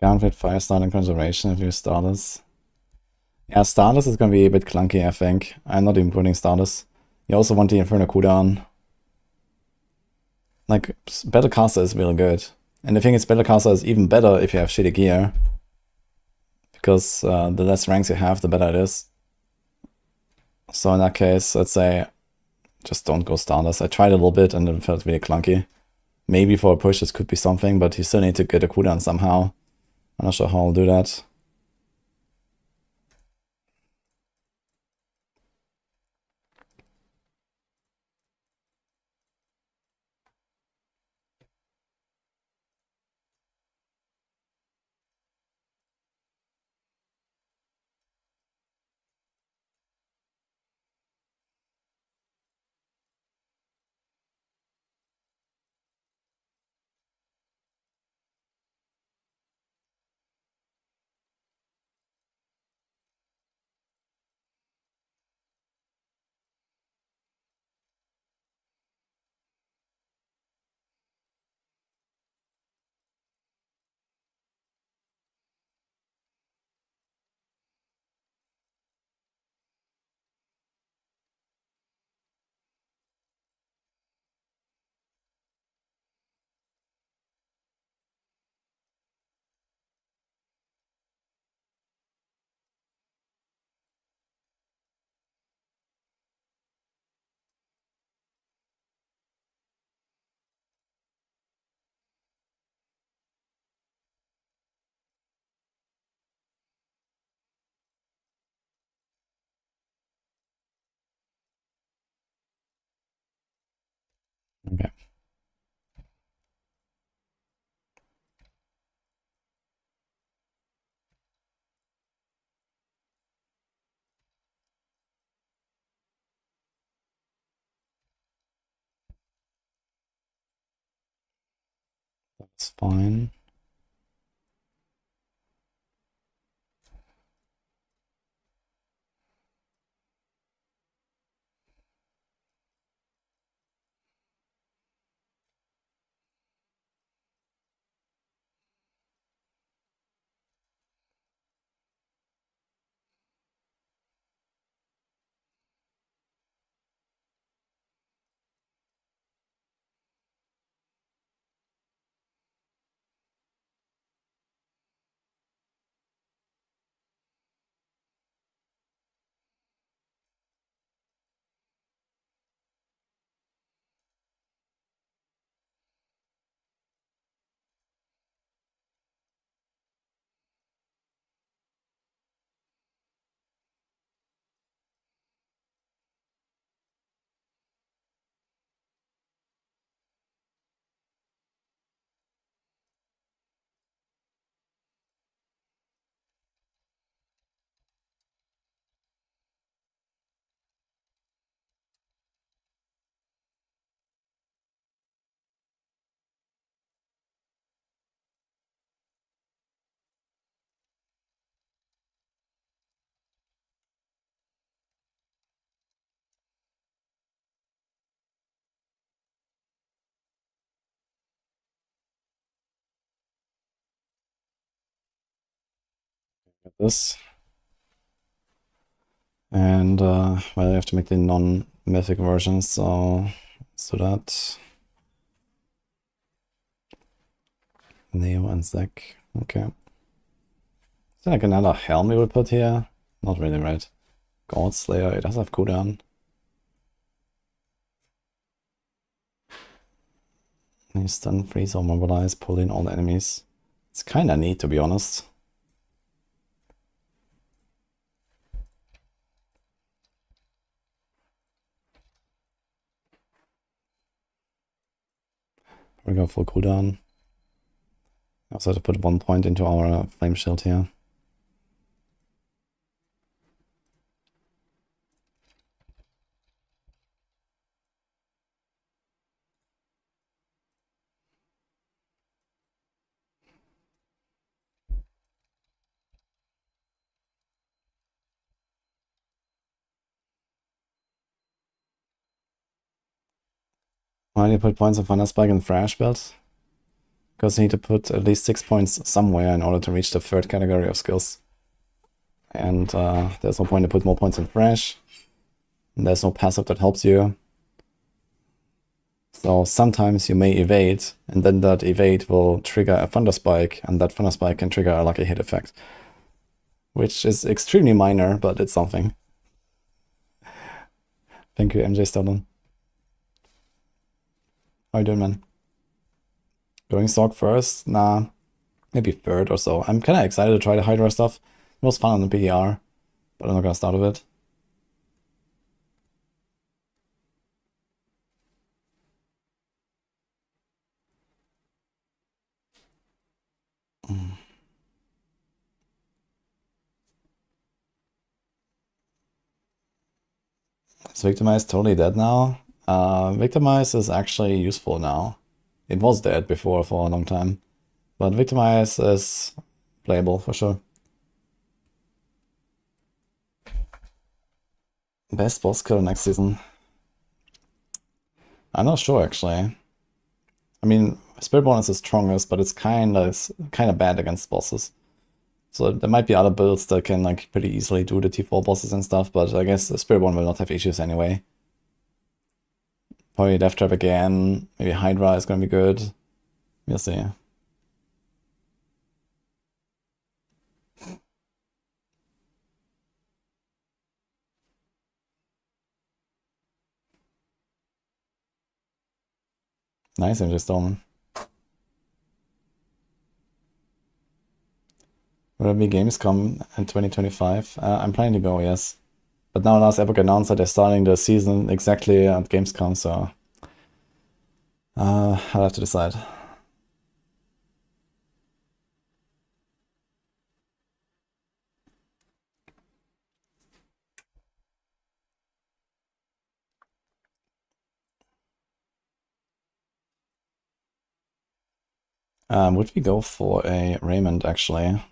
Can't fit Fire Start and Conjuration if you Stardust. Yeah, Stardust is gonna be a bit clunky, I think. I'm not even putting Stardust. You also want the Inferno cooldown. Like, Battle Caster is really good. And the thing is, Battle Caster is even better if you have shitty gear. Because the less ranks you have, the better it is. So in that case, let's say, just don't go Stardust. I tried a little bit and it felt really clunky. Maybe for a push this could be something, but you still need to get a cooldown somehow. I'm not sure how I'll do that. Okay. That's fine. Get this. And, well, I have to make the non-mythic version, so let's do that. Neo and Zac. Okay. Is there like another helm we would put here? Not really, right? God Slayer, it does have cooldown. You stun, freeze, or mobilize, pull in all the enemies. It's kinda neat, to be honest. We go full cooldown. I also have to put 1 point into our flame shield here. Why do you put points of Thunder Spike in Thrash build? Because you need to put at least 6 points somewhere in order to reach the third category of skills. And there's no point to put more points in Thrash. And there's no passive that helps you. So sometimes you may evade, and then that evade will trigger a Thunder Spike, and that Thunder Spike can trigger a lucky hit effect. Which is extremely minor, but it's something. Thank you, MJ Stolen. How you doing, man? Going Sorc first? Nah, maybe third or so. I'm kind of excited to try the Hydra stuff. It was fun on the PDR, but I'm not gonna start with it. Is Victimize totally dead now? Victimize is actually useful now. It was dead before for a long time. But Victimize is playable for sure. Best boss kill next season? I'm not sure actually. I mean, Spiritborn is the strongest, but it's kind of bad against bosses. So there might be other builds that can like pretty easily do the T4 bosses and stuff, but I guess Spiritborn will not have issues anyway. Probably Death Trap again. Maybe Hydra is gonna be good. We'll see. Nice, MJ Stone. Will there be Gamescom in 2025? I'm planning to go, yes. But now last Epoch announced that they're starting the season exactly at Gamescom, so I'll have to decide. Would we go for a Raymond, actually?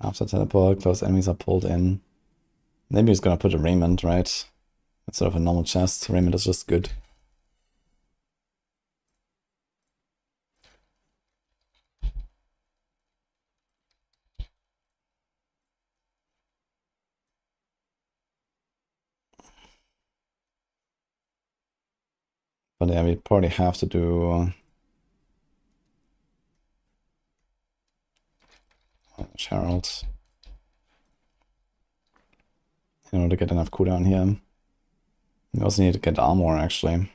After teleport, close enemies are pulled in. Maybe he's gonna put a Raymond, right? Instead of a normal chest. Raymond is just good. But yeah, we probably have to do Herald in order to get enough cooldown here. We also need to get armor, actually.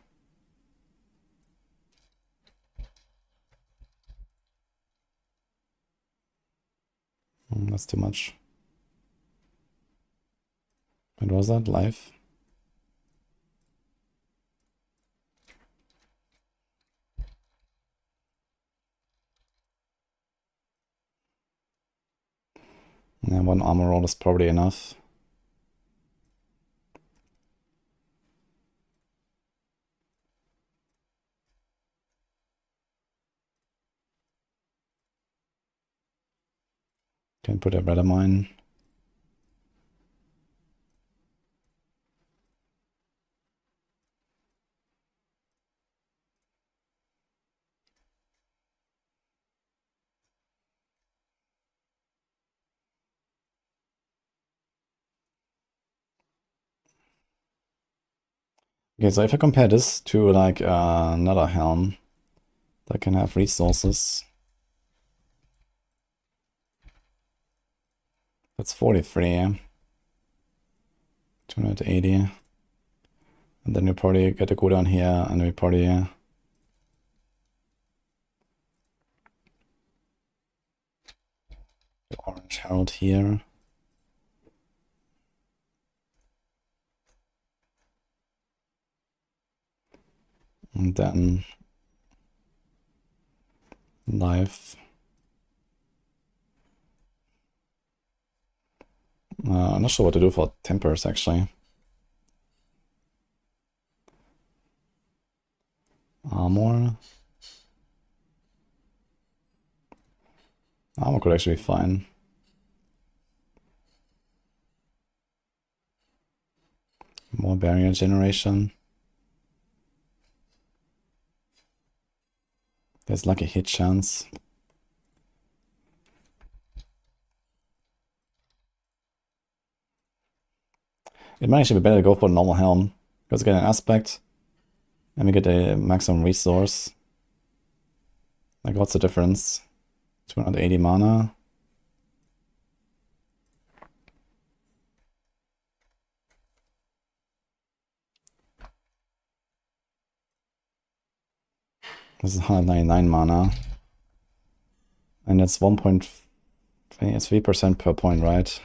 That's too much. What was that? Life? Yeah, 1 armor roll is probably enough. Can put a better mine. Okay, so if I compare this to like another helm that can have resources, that's 43, 280, and then we probably get to go down here, and we probably the Orange Herald here. And then life. I'm not sure what to do for tempers actually. Armor. Armor could actually be fine. More barrier generation. There's like a hit chance. It might actually be better to go for a normal helm, because we get an aspect, and we get a maximum resource. Like, what's the difference? 280 mana. This is 199 mana. And it's 3% per point, right?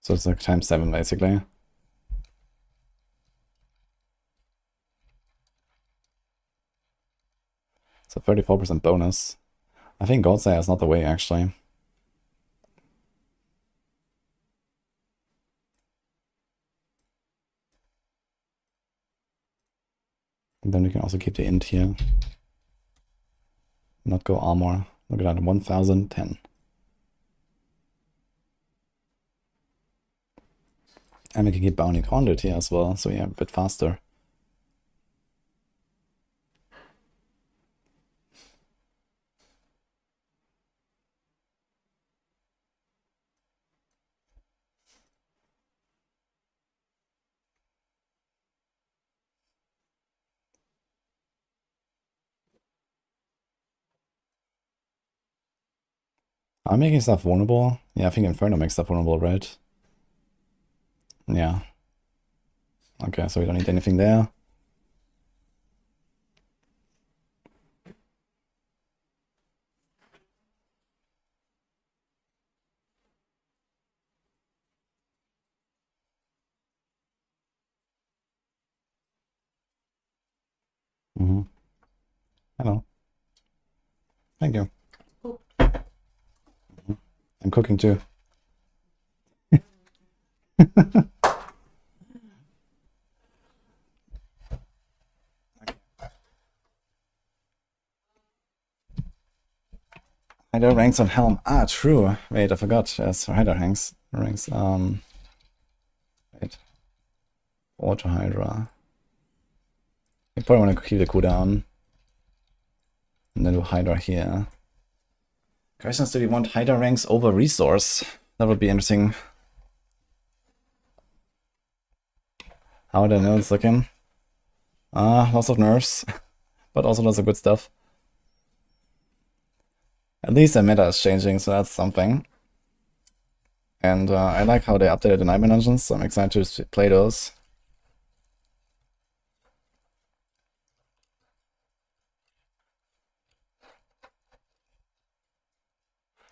So it's like times 7 basically. It's a 34% bonus. I think Godslayer is not the way actually. And then we can also keep the int here. Not go armor. Look at that, 1010. And we can keep bounty conduit here as well, so yeah, a bit faster. I'm making stuff vulnerable. Yeah, I think Inferno makes stuff vulnerable, right? Yeah. Okay, so we don't need anything there. Hello. Thank you. I'm cooking too. Hider ranks on helm. Ah, true. Wait, I forgot. Yes, Hider ranks. Wait. Auto Hydra. You probably want to keep the cooldown. And then do Hydra here. Questions, do you want Hydra ranks over resource? That would be interesting. How do I know it's looking? Lots of nerfs, but also lots of good stuff. At least the meta is changing, so that's something. And I like how they updated the Nightmare Dungeons, so I'm excited to play those.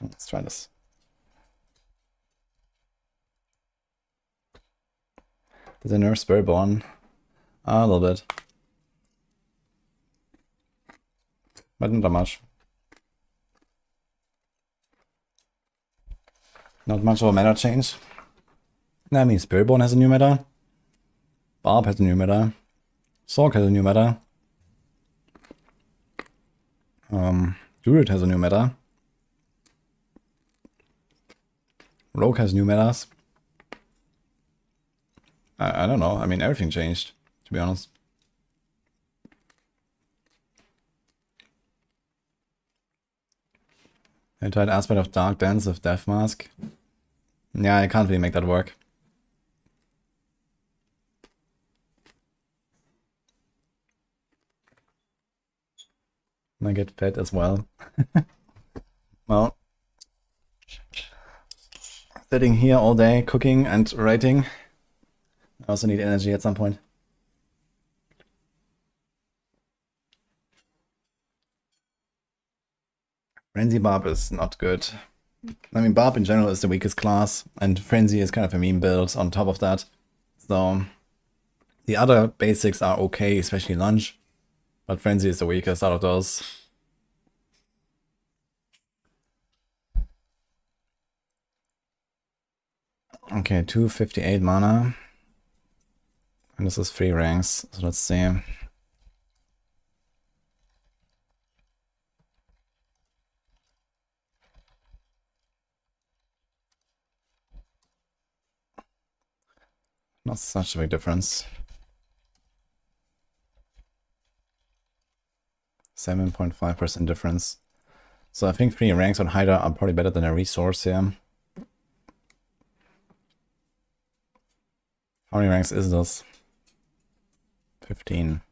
Let's try this. Did they nerf Spiritborn? A little bit. But not that much. Not much of a meta change. I mean, Spiritborn has a new meta. Barb has a new meta. Sorc has a new meta. Druid has a new meta. Rogue has new metas. I don't know. I mean, everything changed, to be honest. I tried Aspect of Dark Dance with Death Mask. Yeah, I can't really make that work. I get fed as well. Well, sitting here all day, cooking and writing. I also need energy at some point. Frenzy Barb is not good. I mean, Barb in general is the weakest class, and Frenzy is kind of a meme build on top of that. So the other basics are okay, especially Lunge, but Frenzy is the weakest out of those. Okay, 258 mana. And this is 3 ranks, so let's see. Not such a big difference. 7.5% difference. So I think 3 ranks on Hydra are probably better than a resource here. How many ranks is this? 15.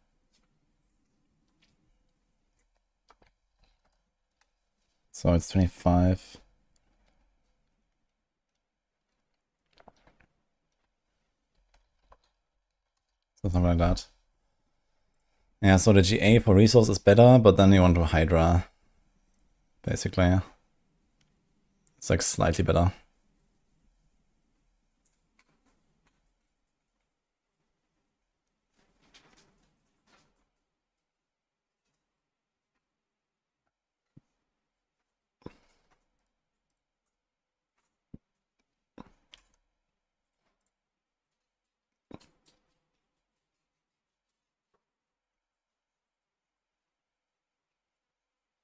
So it's 25. Something like that. Yeah, so the GA for resource is better, but then you want to Hydra. Basically. It's like slightly better.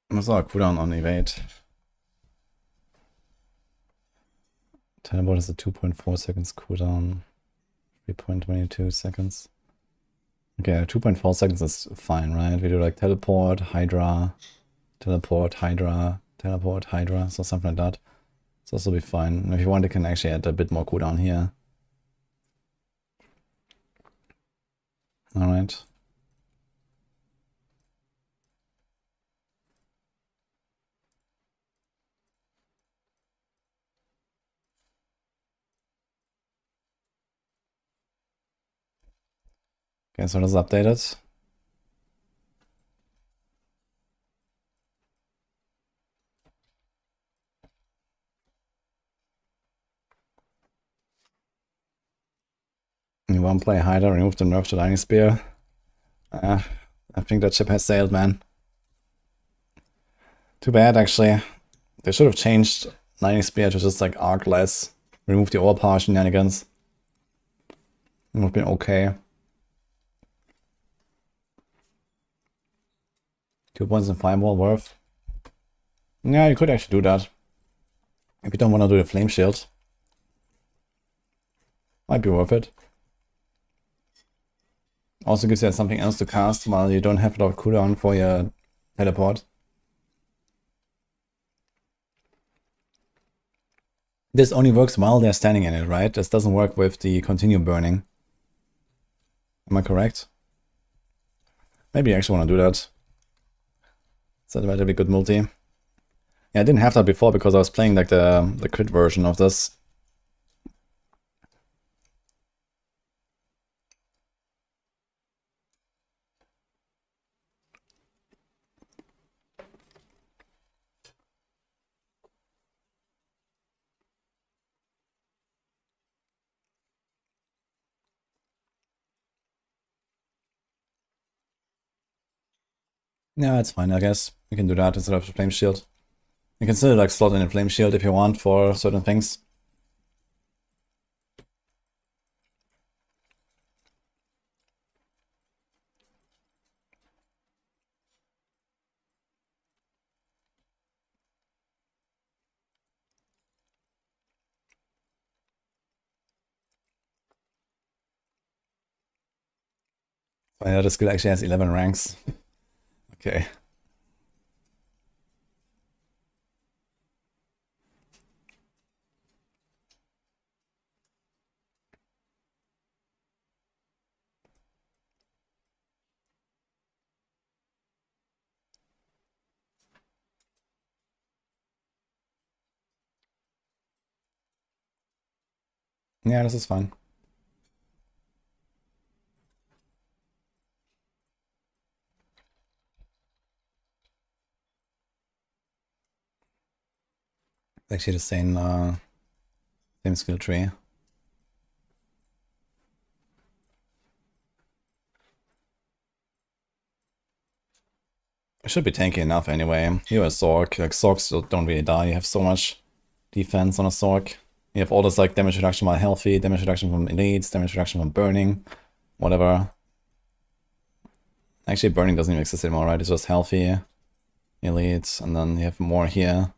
What's our cooldown on evade? Teleport is a 2.4 seconds cooldown. 3.22 seconds. Okay, 2.4 seconds is fine, right? We do like teleport, Hydra, teleport, Hydra, teleport, Hydra, so something like that. So this will be fine. If you want, you can actually add a bit more cooldown here. Alright. Okay, so this is updated. You want to play Hydra, remove the nerf to Lightning Spear. I think that ship has sailed, man. Too bad, actually. They should have changed Lightning Spear to just like arc less. Remove the overpower shenanigans. It would have been okay. 2 points and fireball worth. Yeah, you could actually do that. If you don't want to do the flame shield. Might be worth it. Also gives you something else to cast while you don't have a lot of cooldown for your teleport. This only works while they're standing in it, right? This doesn't work with the continue burning. Am I correct? Maybe I actually want to do that. So that might be good multi. Yeah, I didn't have that before because I was playing like the crit version of this. Yeah, it's fine, I guess. You can do that instead of the flame shield. You can still like slot in a flame shield if you want for certain things. Oh, yeah, the skill actually has 11 ranks. Okay. Yeah, this is fine. It's actually the same skill tree. It should be tanky enough anyway. You have Sorc, like Sorcs don't really die. You have so much defense on a Sorc. You have all this like damage reduction while healthy, damage reduction from elites, damage reduction from burning, whatever. Actually, burning doesn't even exist anymore, right? It's just healthy, elite, and then you have more here.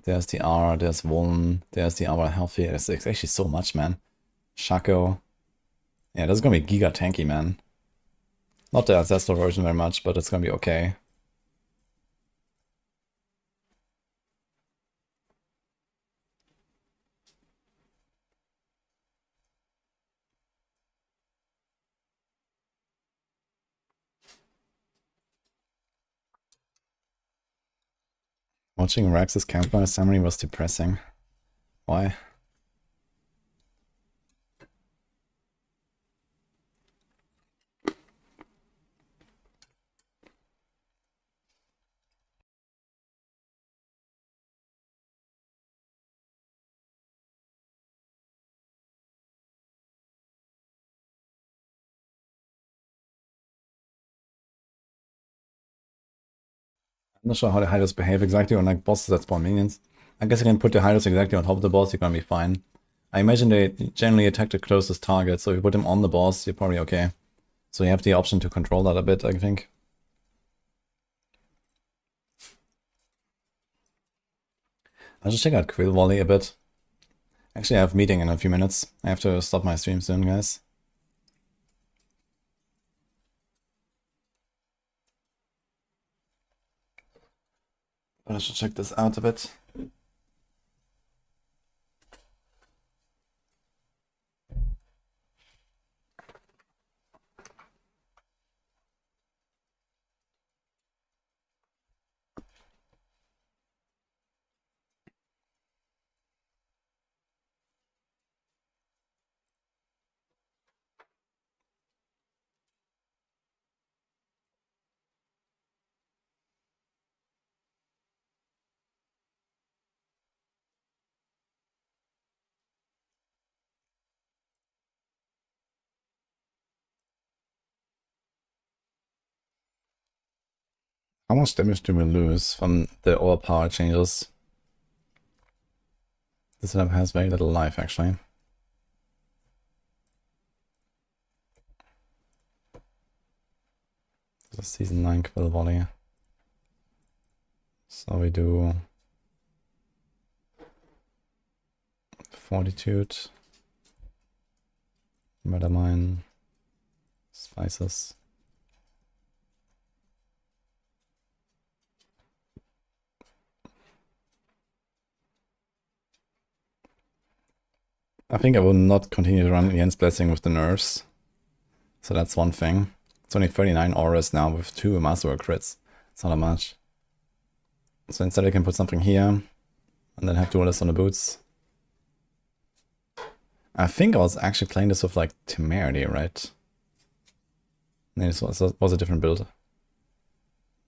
There's the R, there's Vuln, there's the R healthy. It's actually so much, man. Shaco. Yeah, this is gonna be giga tanky, man. Not the ancestral version very much, but it's gonna be okay. Watching Rax's campfire summary was depressing. Why? I'm not sure how the Hydra's behave exactly on like bosses that spawn minions. I guess you can put the Hydras exactly on top of the boss, you're gonna be fine. I imagine they generally attack the closest target, so if you put them on the boss, you're probably okay. So you have the option to control that a bit, I think. I'll just check out Quill Volley a bit. Actually, I have a meeting in a few minutes. I have to stop my stream soon, guys. But I should check this out a bit. How much damage do we lose from the overpower changes? This setup has very little life, actually. This is Season 9 Quill Volley. So we do Fortitude, Metamine, Spices. I think I will not continue to run against Blessing with the nerfs. So that's one thing. It's only 39 auras now with 2 Masterwork crits. It's not that much. So instead I can put something here, and then have Duelist on the boots. I think I was actually playing this with like Temerity, right? No, this was a different build.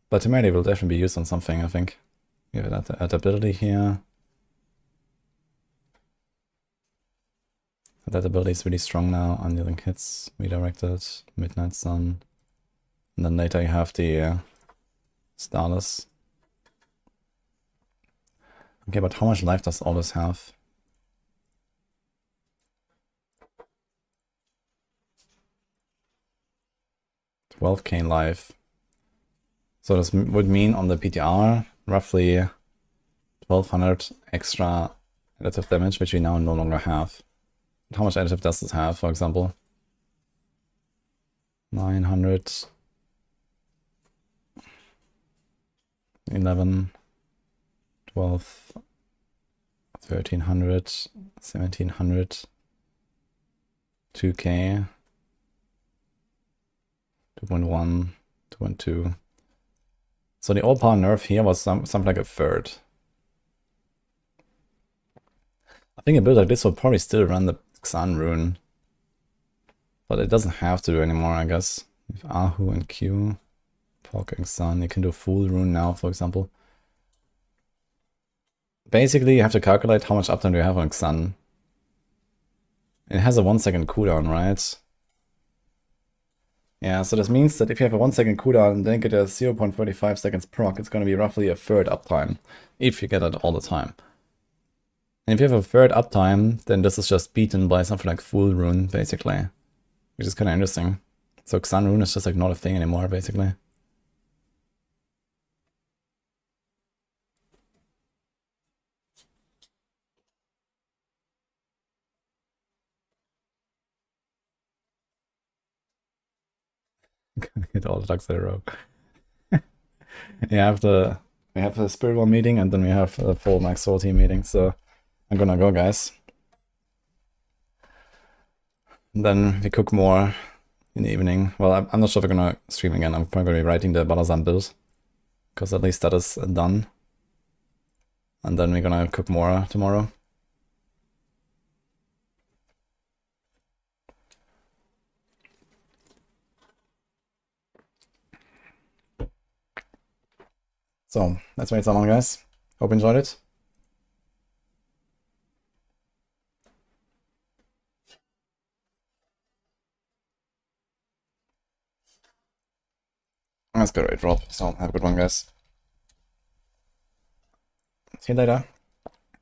But Temerity will definitely be used on something, I think. We have that ability here. That ability is really strong now. Undealing hits, redirected, Midnight Sun. And then later you have the Starless. Okay, but how much life does all this have? 12k life. So this would mean on the PTR roughly 1200 extra additive damage, which we now no longer have. How much additive does this have, for example? 900, 11, 12, 1300, 1700, 2k, 2.1, 2.2. So the overpower nerf here was something like a third. I think a build like this will probably still run the Xan rune. But it doesn't have to do anymore, I guess. With Ahu and Q, Epoch and Xan, you can do full rune now, for example. Basically, you have to calculate how much uptime do you have on Xan. It has a 1 second cooldown, right? Yeah, so this means that if you have a 1 second cooldown and then get a 0.35 seconds proc, it's going to be roughly a third uptime, if you get it all the time. And if you have a third uptime, then this is just beaten by something like full rune, basically. Which is kind of interesting. So Xan rune is just like not a thing anymore, basically. Gonna get all the ducks in a row. We have the Spiritborn meeting and then we have the full max soul team meeting. So I'm gonna go, guys. And then we cook more in the evening. Well, I'm not sure if we're gonna stream again. I'm probably gonna be writing the Balazan build, because at least that is done. And then we're gonna cook more tomorrow. So that's why it's on, guys. Hope you enjoyed it. That's good, right, Rob? So have a good one, guys. See you later.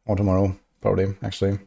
Or tomorrow, probably, actually.